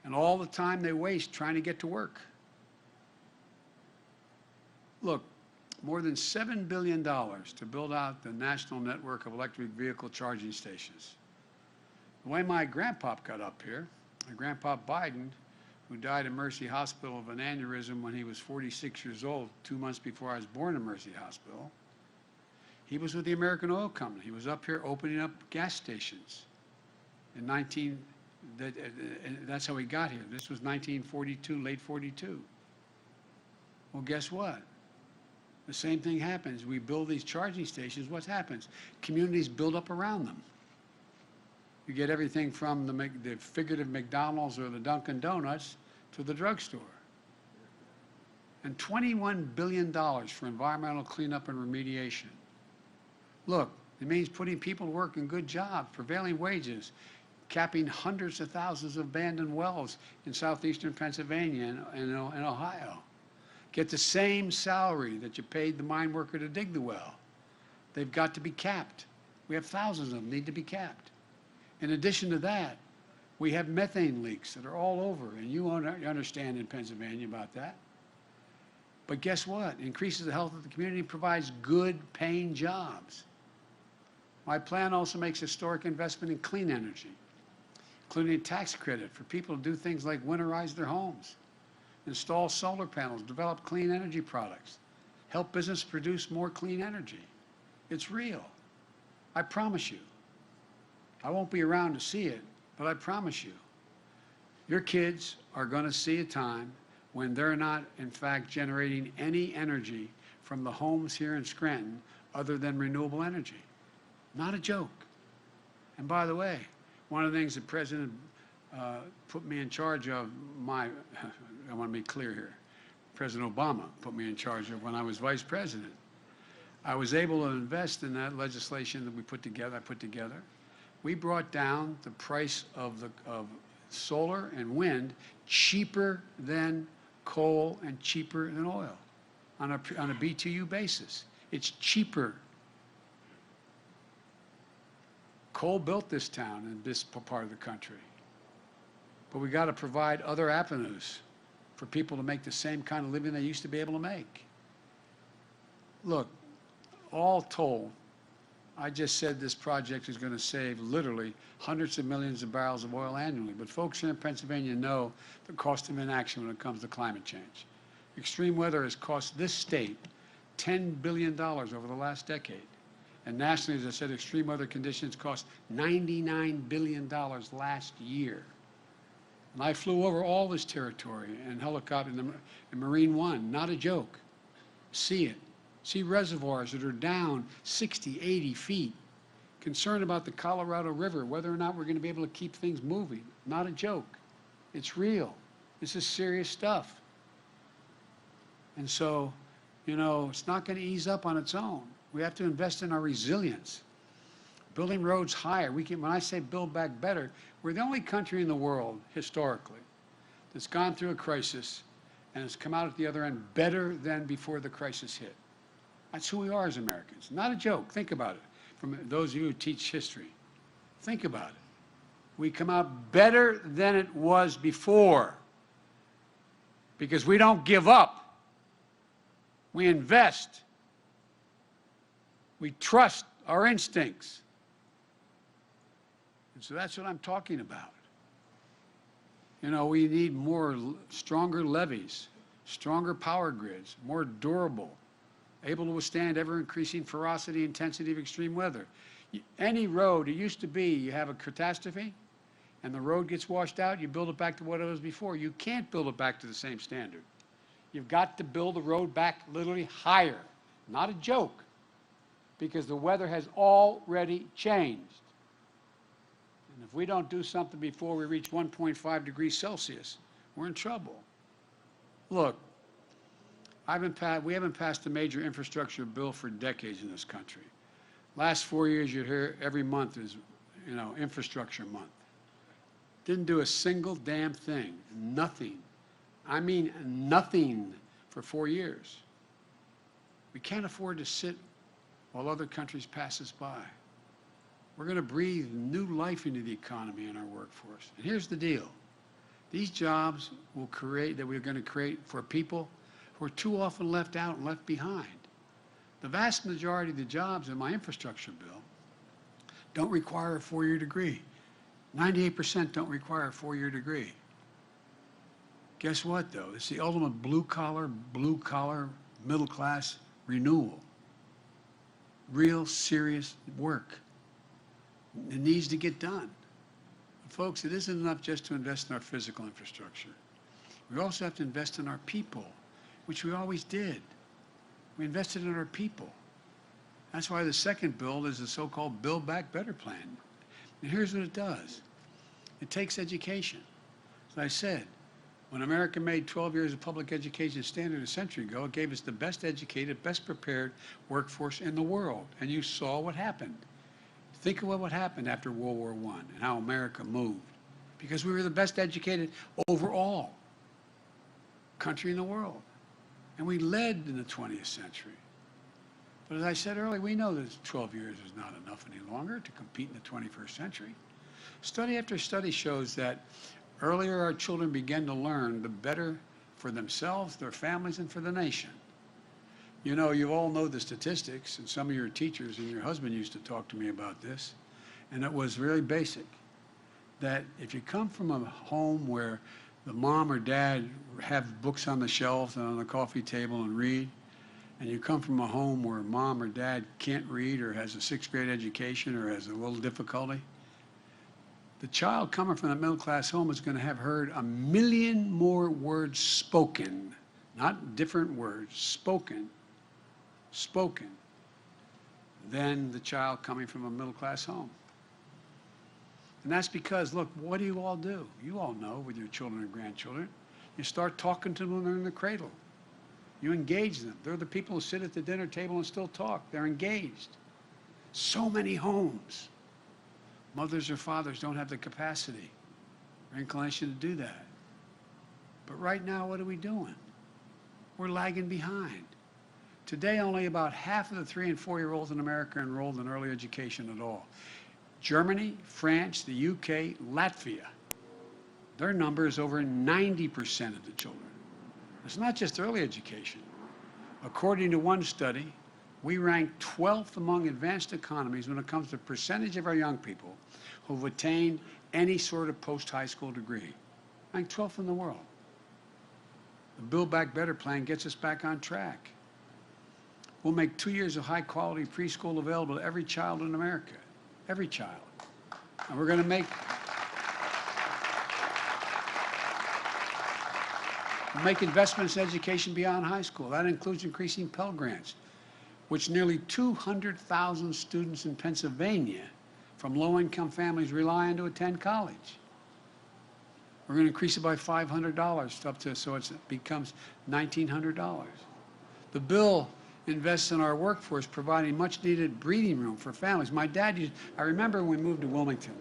And all the time they waste trying to get to work. Look, more than $7 billion to build out the national network of electric vehicle charging stations. The way my grandpa got up here, my grandpa Biden, who died in Mercy Hospital of an aneurysm when he was 46 years old, 2 months before I was born in Mercy Hospital, he was with the American Oil Company. He was up here opening up gas stations in that's how he got here. This was 1942, late 42. Well, guess what? The same thing happens. We build these charging stations. What happens? Communities build up around them. You get everything from the figurative McDonald's or the Dunkin' Donuts to the drugstore. And $21 billion for environmental cleanup and remediation. Look, it means putting people to work in good jobs, prevailing wages, capping hundreds of thousands of abandoned wells in southeastern Pennsylvania and Ohio. Get the same salary that you paid the mine worker to dig the well. They've got to be capped. We have thousands of them need to be capped. In addition to that, we have methane leaks that are all over, and you understand in Pennsylvania about that. But guess what? It increases the health of the community, provides good paying jobs. My plan also makes historic investment in clean energy, including a tax credit for people to do things like winterize their homes, install solar panels, develop clean energy products, help business produce more clean energy. It's real. I promise you. I won't be around to see it, but I promise you, your kids are going to see a time when they're not, in fact, generating any energy from the homes here in Scranton other than renewable energy. Not a joke. And by the way, one of the things the President put me in charge of, I want to be clear here, President Obama put me in charge of when I was Vice President. I was able to invest in that legislation that I put together. We brought down the price of solar and wind cheaper than coal and cheaper than oil on a BTU basis. It's cheaper. Coal built this town in this part of the country. But we got to provide other avenues for people to make the same kind of living they used to be able to make. Look, all told, I just said this project is going to save literally hundreds of millions of barrels of oil annually. But folks here in Pennsylvania know the cost of inaction when it comes to climate change. Extreme weather has cost this state $10 billion over the last decade. And nationally, as I said, extreme weather conditions cost $99 billion last year. And I flew over all this territory in helicopter, in Marine One, not a joke. See it. See reservoirs that are down 60, 80 feet. Concerned about the Colorado River, whether or not we're going to be able to keep things moving. Not a joke. It's real. This is serious stuff. And so, you know, it's not going to ease up on its own. We have to invest in our resilience. Building roads higher. When I say build back better, we're the only country in the world, historically, that's gone through a crisis and has come out at the other end better than before the crisis hit. That's who we are as Americans. Not a joke. Think about it. From those of you who teach history, think about it. We come out better than it was before because we don't give up. We invest. We trust our instincts. And so that's what I'm talking about. You know, we need stronger levees, stronger power grids, more durable, able to withstand ever-increasing ferocity, intensity of extreme weather. Any road, it used to be, you have a catastrophe, and the road gets washed out, you build it back to what it was before. You can't build it back to the same standard. You've got to build the road back literally higher. Not a joke, because the weather has already changed. And if we don't do something before we reach 1.5 degrees Celsius, we're in trouble. Look, we haven't passed a major infrastructure bill for decades in this country. Last 4 years, you hear every month is, you know, infrastructure month. Didn't do a single damn thing. Nothing. I mean nothing for 4 years. We can't afford to sit while other countries pass us by. We're going to breathe new life into the economy and our workforce. And here's the deal. These jobs that we're going to create for people who are too often left out and left behind. The vast majority of the jobs in my infrastructure bill don't require a 4-year degree. 98% don't require a 4-year degree. Guess what, though? It's the ultimate blue-collar, middle-class renewal. Real, serious work. It needs to get done. But folks, it isn't enough just to invest in our physical infrastructure. We also have to invest in our people, which we always did. We invested in our people. That's why the second bill is the so-called Build Back Better plan. And here's what it does. It takes education. As I said, when America made 12 years of public education standard a century ago, it gave us the best educated, best prepared workforce in the world. And you saw what happened. Think of what happened after World War I and how America moved. Because we were the best educated overall country in the world. And we led in the 20th century. But as I said earlier, we know that 12 years is not enough any longer to compete in the 21st century. Study after study shows that earlier our children began to learn, the better for themselves, their families, and for the nation. You know, you all know the statistics, and some of your teachers and your husband used to talk to me about this, and it was really basic, that if you come from a home where the mom or dad have books on the shelves and on the coffee table and read, and you come from a home where mom or dad can't read or has a 6th grade education or has a little difficulty, the child coming from a middle-class home is going to have heard 1 million more words spoken, not different words, spoken, than the child coming from a middle-class home. And that's because, look, what do? You all know with your children and grandchildren. You start talking to them when they're in the cradle. You engage them. They're the people who sit at the dinner table and still talk. They're engaged. So many homes, mothers or fathers don't have the capacity or inclination to do that. But right now, what are we doing? We're lagging behind. Today, only about half of the 3- and 4-year-olds in America are enrolled in early education at all. Germany, France, the UK, Latvia, their number is over 90% of the children. It's not just early education. According to one study, we rank 12th among advanced economies when it comes to percentage of our young people who've attained any sort of post-high school degree. Ranked 12th in the world. The Build Back Better plan gets us back on track. We'll make 2 years of high-quality preschool available to every child in America. Every child. And we're going to make We'll make investments in education beyond high school. That includes increasing Pell Grants, which nearly 200,000 students in Pennsylvania from low-income families rely on to attend college. We're going to increase it by $500 up to, so it becomes $1,900. The bill invests in our workforce, providing much-needed breathing room for families. My dad I remember when we moved to Wilmington.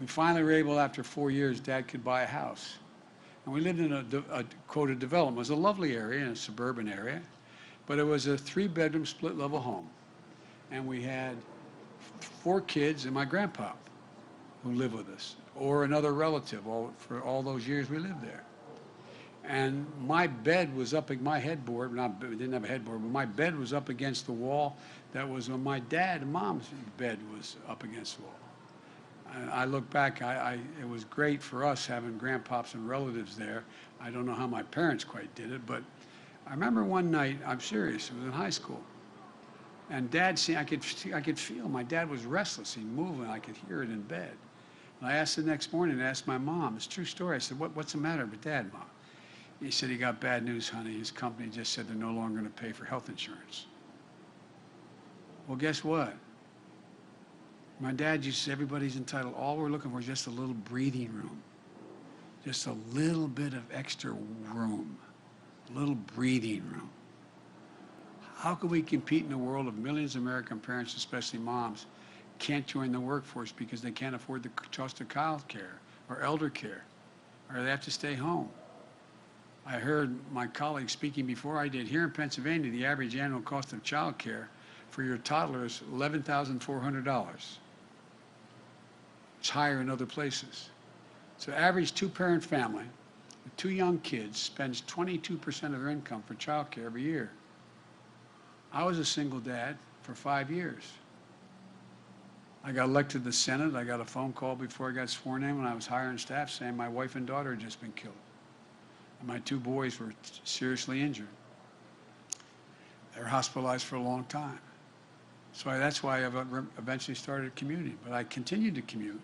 We finally were able, after 4 years, Dad could buy a house. And we lived in a quoted development. It was a lovely area, in a suburban area, but it was a 3-bedroom split-level home. And we had 4 kids and my grandpa who lived with us, or another relative for all those years we lived there. And my bed was up, my headboard, we didn't have a headboard, but my bed was up against the wall that was on my dad and mom's bed was up against the wall. And I look back, it was great for us having grandpops and relatives there. I don't know how my parents quite did it, but I remember one night, I'm serious, it was in high school, and Dad, I could feel my dad was restless, he'd move, and I could hear it in bed. And I asked the next morning, I asked my mom, it's a true story, I said, what's the matter with Dad, Mom? He said, he got bad news, honey. His company just said they're no longer going to pay for health insurance. Well, guess what? My dad used to say, everybody's entitled. All we're looking for is just a little breathing room. Just a little bit of extra room. A little breathing room. How can we compete in a world of millions of American parents, especially moms, can't join the workforce because they can't afford the cost of child care or elder care, or they have to stay home? I heard my colleagues speaking before I did. Here in Pennsylvania, the average annual cost of child care for your toddler is $11,400. It's higher in other places. So average 2-parent family with 2 young kids spends 22% of their income for child care every year. I was a single dad for 5 years. I got elected to the Senate. I got a phone call before I got sworn in when I was hiring staff saying my wife and daughter had just been killed. My 2 boys were seriously injured. They were hospitalized for a long time. So that's why I eventually started commuting. But I continued to commute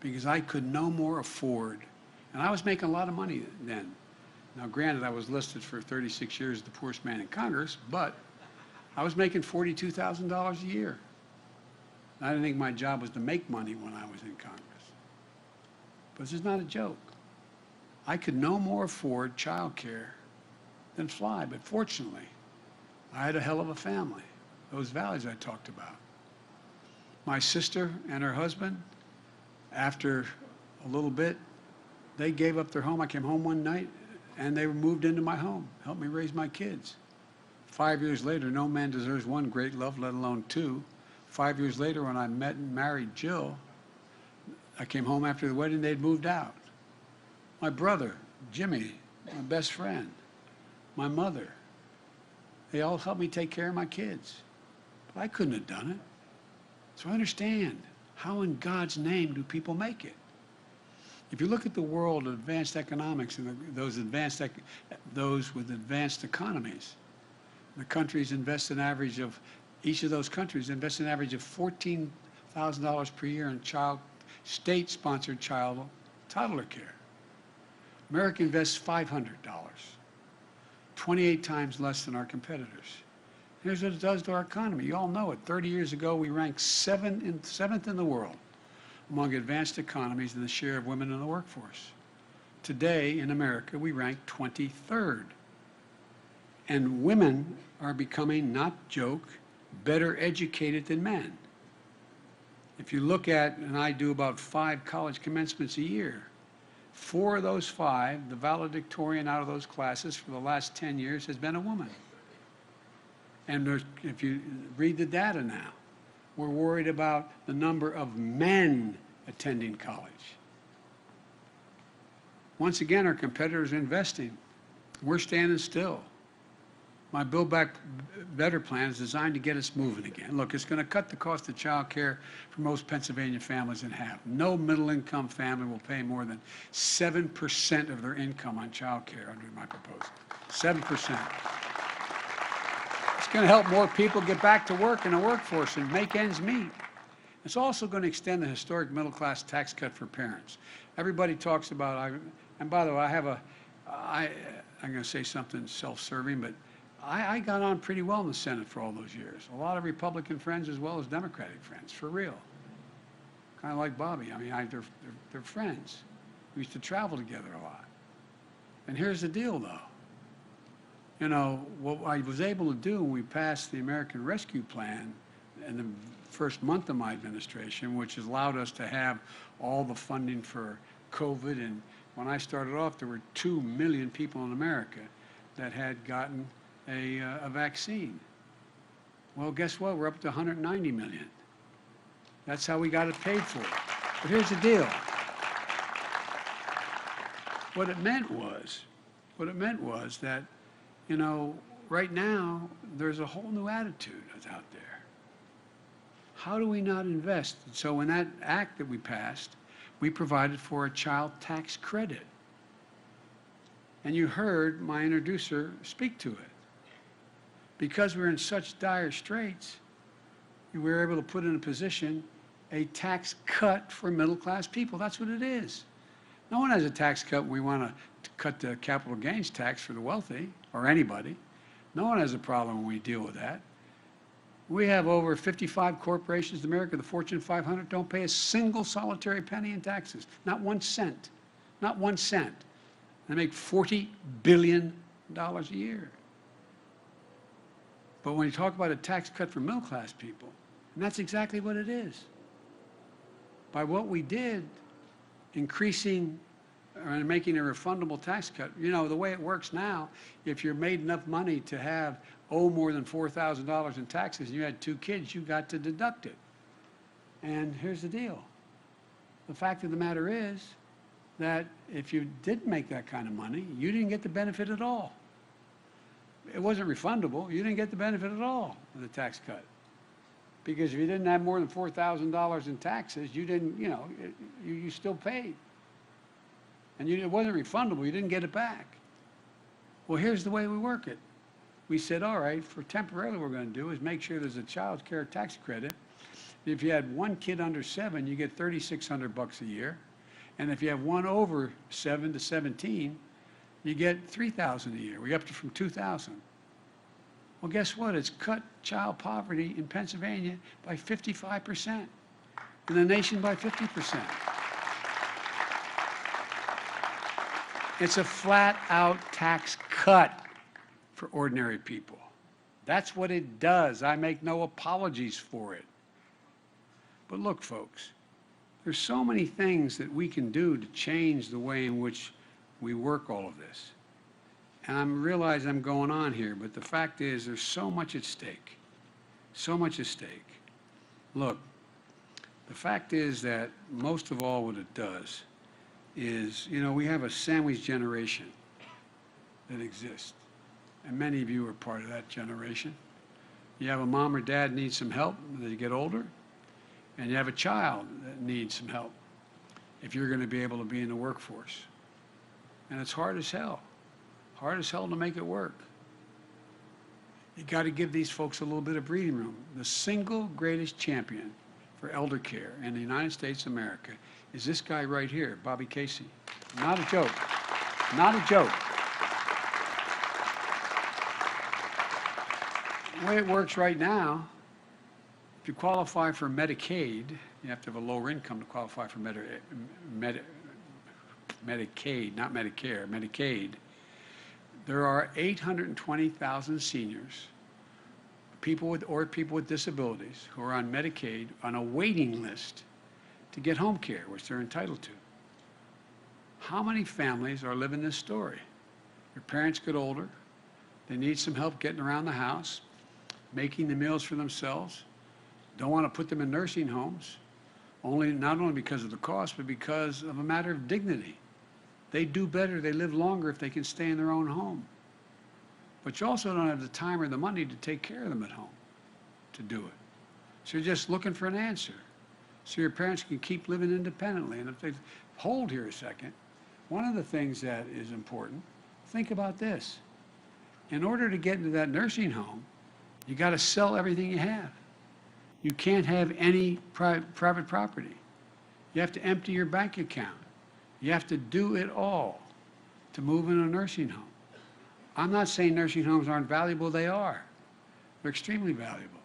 because I could no more afford, and I was making a lot of money then. Now, granted, I was listed for 36 years as the poorest man in Congress, but I was making $42,000 a year. I didn't think my job was to make money when I was in Congress. But this is not a joke. I could no more afford child care than fly, but fortunately, I had a hell of a family, those values I talked about. My sister and her husband, after a little bit, they gave up their home. I came home one night, and they moved into my home, helped me raise my kids. 5 years later, no man deserves 1 great love, let alone 2. 5 years later, when I met and married Jill, I came home after the wedding, they'd moved out. My brother, Jimmy, my best friend, my mother, they all helped me take care of my kids. But I couldn't have done it. So I understand, how in God's name do people make it? If you look at the world of advanced economics and those with advanced economies, the countries invest an average of, each of those countries invest an average of $14,000 per year in state-sponsored toddler care. America invests $500, 28 times less than our competitors. Here's what it does to our economy. You all know it. 30 years ago, we ranked 7th in the world among advanced economies in the share of women in the workforce. Today, in America, we rank 23rd. And women are becoming, not joke, better educated than men. If you look at, and I do about 5 college commencements a year, 4 of those 5, the valedictorian out of those classes for the last 10 years has been a woman. And if you read the data now, we're worried about the number of men attending college. Once again, our competitors are investing. We're standing still. My Build Back Better plan is designed to get us moving again. Look, it's going to cut the cost of child care for most Pennsylvania families in half. No middle-income family will pay more than 7% of their income on child care under my proposal. 7%. It's going to help more people get back to work in the workforce and make ends meet. It's also going to extend the historic middle-class tax cut for parents. Everybody talks about, and by the way, I'm going to say something self-serving, but I got on pretty well in the Senate for all those years. A lot of Republican friends as well as Democratic friends, for real. Kind of like Bobby. I mean, they're friends. We used to travel together a lot. And here's the deal, though. You know, what I was able to do when we passed the American Rescue Plan in the first month of my administration, which has allowed us to have all the funding for COVID. And when I started off, there were 2 million people in America that had gotten a vaccine. Well, guess what? We're up to 190 million. That's how we got it paid for. But here's the deal. What it meant was that, you know, right now, there's a whole new attitude that's out there. How do we not invest? So in that act that we passed, we provided for a child tax credit. And you heard my introducer speak to it. Because we're in such dire straits, we were able to put in a position a tax cut for middle-class people. That's what it is. No one has a tax cut when we want to cut the capital gains tax for the wealthy or anybody. No one has a problem when we deal with that. We have over 55 corporations in America. The Fortune 500 don't pay a single solitary penny in taxes. Not 1 cent. Not 1 cent. They make $40 billion a year. But when you talk about a tax cut for middle-class people, and that's exactly what it is. By what we did, increasing or making a refundable tax cut, you know, the way it works now, if you're made enough money to have more than $4,000 in taxes and you had 2 kids, you got to deduct it. And here's the deal. The fact of the matter is that if you didn't make that kind of money, you didn't get the benefit at all. It wasn't refundable. You didn't get the benefit at all of the tax cut. Because if you didn't have more than $4,000 in taxes, you didn't, you know, you still paid. And it wasn't refundable. You didn't get it back. Well, here's the way we work it. We said, all right, for temporarily what we're going to do is make sure there's a child care tax credit. If you had 1 kid under 7, you get $3,600 a year. And if you have 1 over 7 to 17, you get $3,000 a year. We upped it from $2,000. Well, guess what? It's cut child poverty in Pennsylvania by 55%, in the nation by 50%. It's a flat-out tax cut for ordinary people. That's what it does. I make no apologies for it. But look, folks, there's so many things that we can do to change the way in which we work all of this. And I realize I'm going on here, but the fact is there's so much at stake. So much at stake. Look, the fact is that most of all what it does is, you know, we have a sandwich generation that exists. And many of you are part of that generation. You have a mom or dad needs some help as you get older, and you have a child that needs some help if you're going to be able to be in the workforce. And it's hard as hell. Hard as hell to make it work. You got to give these folks a little bit of breathing room. The single greatest champion for elder care in the United States of America is this guy right here, Bobby Casey. Not a joke. Not a joke. The way it works right now, if you qualify for Medicaid, you have to have a lower income to qualify for Medicaid, not Medicare, Medicaid. There are 820,000 seniors, people with disabilities who are on Medicaid on a waiting list to get home care, which they're entitled to. How many families are living this story? Their parents get older, they need some help getting around the house, making the meals for themselves, don't want to put them in nursing homes, not only because of the cost, but because of a matter of dignity. They do better, they live longer if they can stay in their own home. But you also don't have the time or the money to take care of them at home to do it. So you're just looking for an answer. So your parents can keep living independently. And if they hold here a second, one of the things that is important, think about this. In order to get into that nursing home, you got to sell everything you have. You can't have any private property. You have to empty your bank account. You have to do it all to move in a nursing home. I'm not saying nursing homes aren't valuable, they are. They're extremely valuable.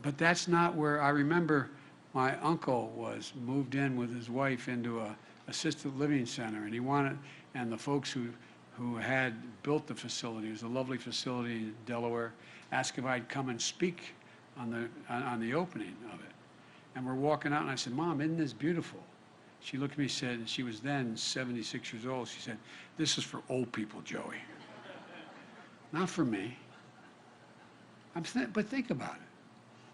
But that's not where, I remember my uncle was moved in with his wife into a assisted living center, and he wanted, and the folks who had built the facility, it was a lovely facility in Delaware, asked if I'd come and speak on the opening of it. And we're walking out, and I said, "Mom, isn't this beautiful?" She looked at me and said, and she was then 76 years old, she said, "This is for old people, Joey. Not for me." But think about it.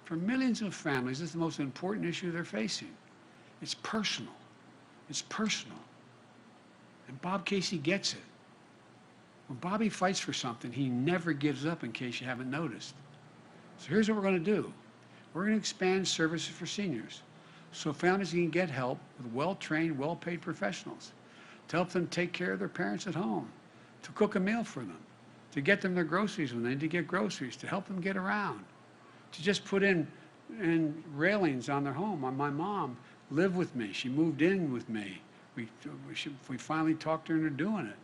For millions of families, this is the most important issue they're facing. It's personal. It's personal. And Bob Casey gets it. When Bobby fights for something, he never gives up, in case you haven't noticed. So here's what we're going to do. We're going to expand services for seniors so families can get help with well-trained, well-paid professionals to help them take care of their parents at home, to cook a meal for them, to get them their groceries when they need to get groceries, to help them get around, to just put in railings on their home. My mom lived with me. She moved in with me. We finally talked her into doing it.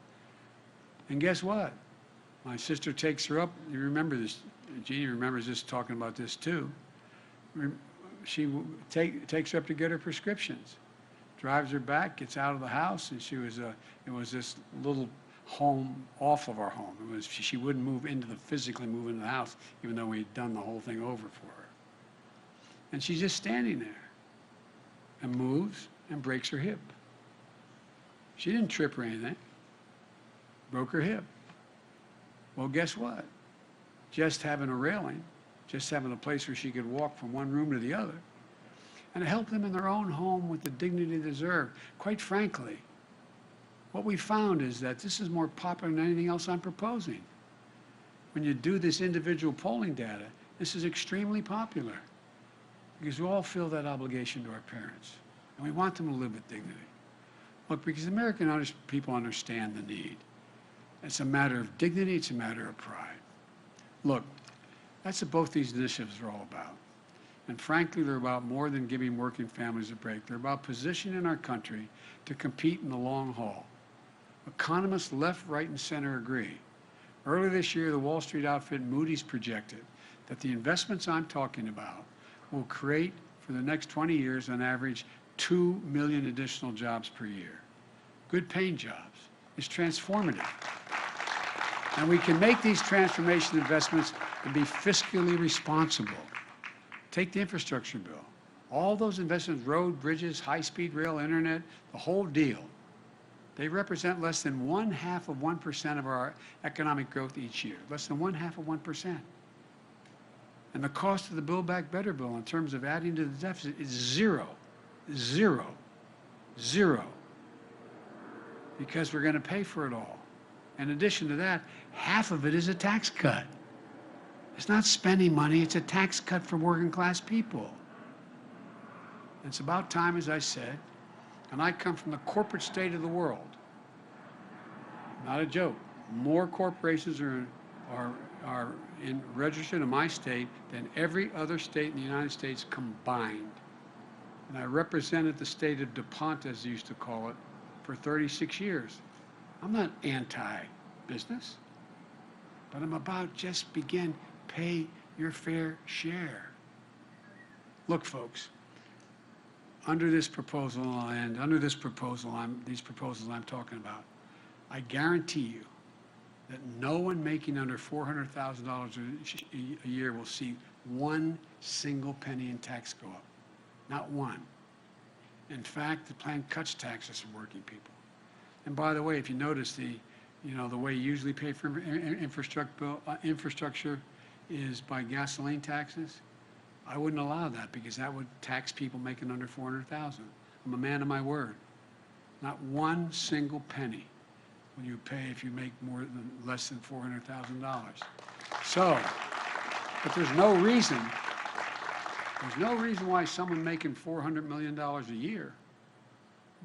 And guess what? My sister takes her up. You remember this. Jeannie remembers this, talking about this too. She takes her up to get her prescriptions, drives her back, gets out of the house, and it was this little home off of our home. It was, she wouldn't physically move into the house, even though we'd done the whole thing over for her. And she's just standing there and moves and breaks her hip. She didn't trip or anything, broke her hip. Well, guess what? Just having a railing, just having a place where she could walk from one room to the other, and help them in their own home with the dignity they deserve. Quite frankly, what we found is that this is more popular than anything else I'm proposing. When you do this individual polling data, this is extremely popular because we all feel that obligation to our parents, and we want them to live with dignity. Look, because American people understand the need. It's a matter of dignity, it's a matter of pride. Look, that's what both these initiatives are all about. And frankly, they're about more than giving working families a break. They're about positioning our country to compete in the long haul. Economists left, right, and center agree. Earlier this year, the Wall Street outfit Moody's projected that the investments I'm talking about will create, for the next 20 years, on average, 2 million additional jobs per year. Good paying jobs. It's transformative. And we can make these transformation investments and be fiscally responsible. Take the infrastructure bill. All those investments, road, bridges, high-speed rail, internet, the whole deal, they represent less than 0.5% of our economic growth each year. Less than 0.5%. And the cost of the Build Back Better bill in terms of adding to the deficit is zero. Zero. Zero. Because we're going to pay for it all. In addition to that, half of it is a tax cut. It's not spending money, it's a tax cut for working class people. It's about time, as I said, and I come from the corporate state of the world. Not a joke. More corporations are registered in my state than every other state in the United States combined. And I represented the state of DuPont, as they used to call it, for 36 years. I'm not anti-business, but I'm about just begin, pay your fair share. Look, folks, under this proposal, and under this proposal, these proposals I'm talking about, I guarantee you that no one making under $400,000 a year will see one single penny in tax go up. Not one. In fact, the plan cuts taxes from working people. And by the way, if you notice the way you usually pay for infrastructure is by gasoline taxes, I wouldn't allow that because that would tax people making under $400,000. I'm a man of my word. Not one single penny will you pay if you make less than $400,000. So, but there's no reason why someone making $400 million a year.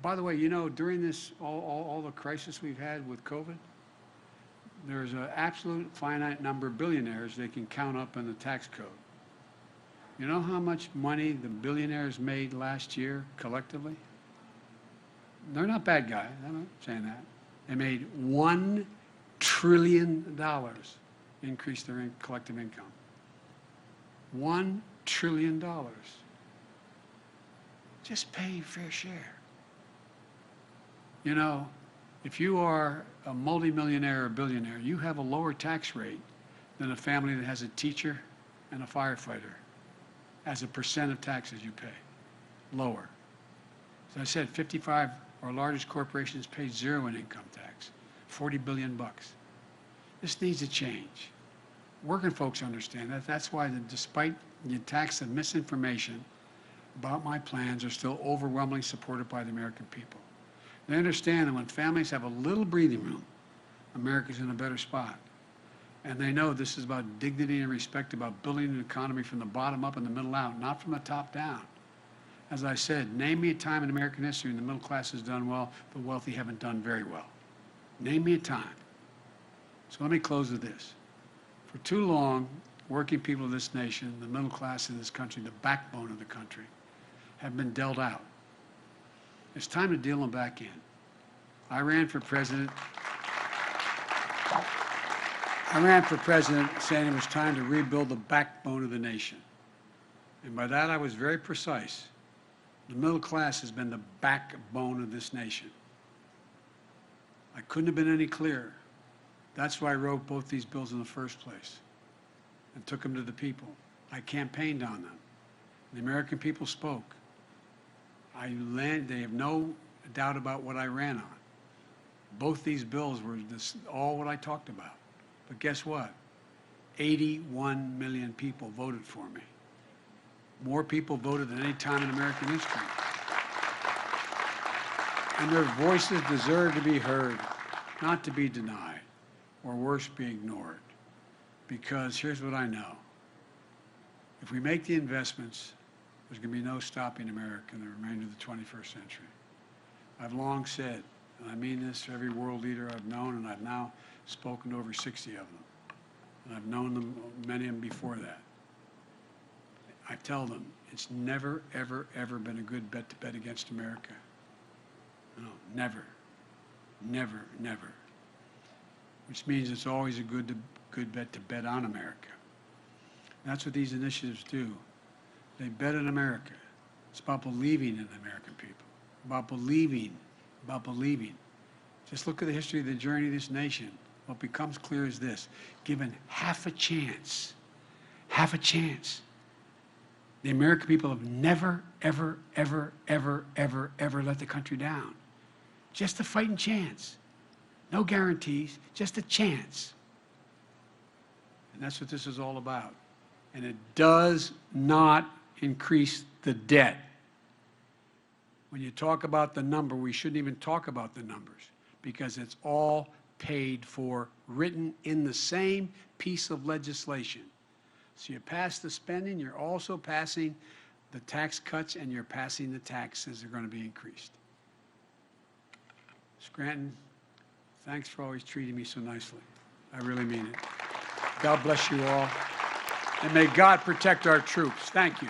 By the way, during this, all the crisis we've had with COVID, there's an absolute finite number of billionaires they can count up in the tax code. You know how much money the billionaires made last year collectively? They're not bad guys. I'm not saying that. They made $1 trillion increase their collective income. $1 trillion. Just pay your fair share. You know, if you are a multimillionaire or billionaire, you have a lower tax rate than a family that has a teacher and a firefighter as a percent of taxes you pay. Lower. As I said, 55 our largest corporations pay zero in income tax, 40 billion bucks. This needs to change. Working folks understand that. That's why, despite the attacks and misinformation about my plans, are still overwhelmingly supported by the American people. They understand that when families have a little breathing room, America's in a better spot. And they know this is about dignity and respect, about building an economy from the bottom up and the middle out, not from the top down. As I said, name me a time in American history when the middle class has done well, the wealthy haven't done very well. Name me a time. So let me close with this. For too long, working people of this nation, the middle class in this country, the backbone of the country, have been dealt out. It's time to deal them back in. I ran for president saying it was time to rebuild the backbone of the nation. And by that, I was very precise. The middle class has been the backbone of this nation. I couldn't have been any clearer. That's why I wrote both these bills in the first place and took them to the people. I campaigned on them. The American people spoke. They have no doubt about what I ran on. Both these bills were all what I talked about. But guess what? 81 million people voted for me. More people voted than any time in American history. And their voices deserve to be heard, not to be denied, or worse, be ignored. Because here's what I know. If we make the investments, there's going to be no stopping America in the remainder of the 21st century. I've long said, and I mean this to every world leader I've known, and I've now spoken to over 60 of them. And I've known them, many of them before that. I tell them, it's never, ever, ever been a good bet to bet against America. No, never, never, never. Which means it's always a good bet to bet on America. And that's what these initiatives do. They bet on America. It's about believing in the American people. About believing. Just look at the history of the journey of this nation. What becomes clear is this. Given half a chance, the American people have never, ever, ever, ever, ever, ever let the country down. Just a fighting chance. No guarantees, just a chance. And that's what this is all about. And it does not increase the debt. When you talk about the number, we shouldn't even talk about the numbers because it's all paid for, written in the same piece of legislation. So you pass the spending, you're also passing the tax cuts, and you're passing the taxes that are going to be increased. Scranton, thanks for always treating me so nicely. I really mean it. God bless you all. And may God protect our troops. Thank you.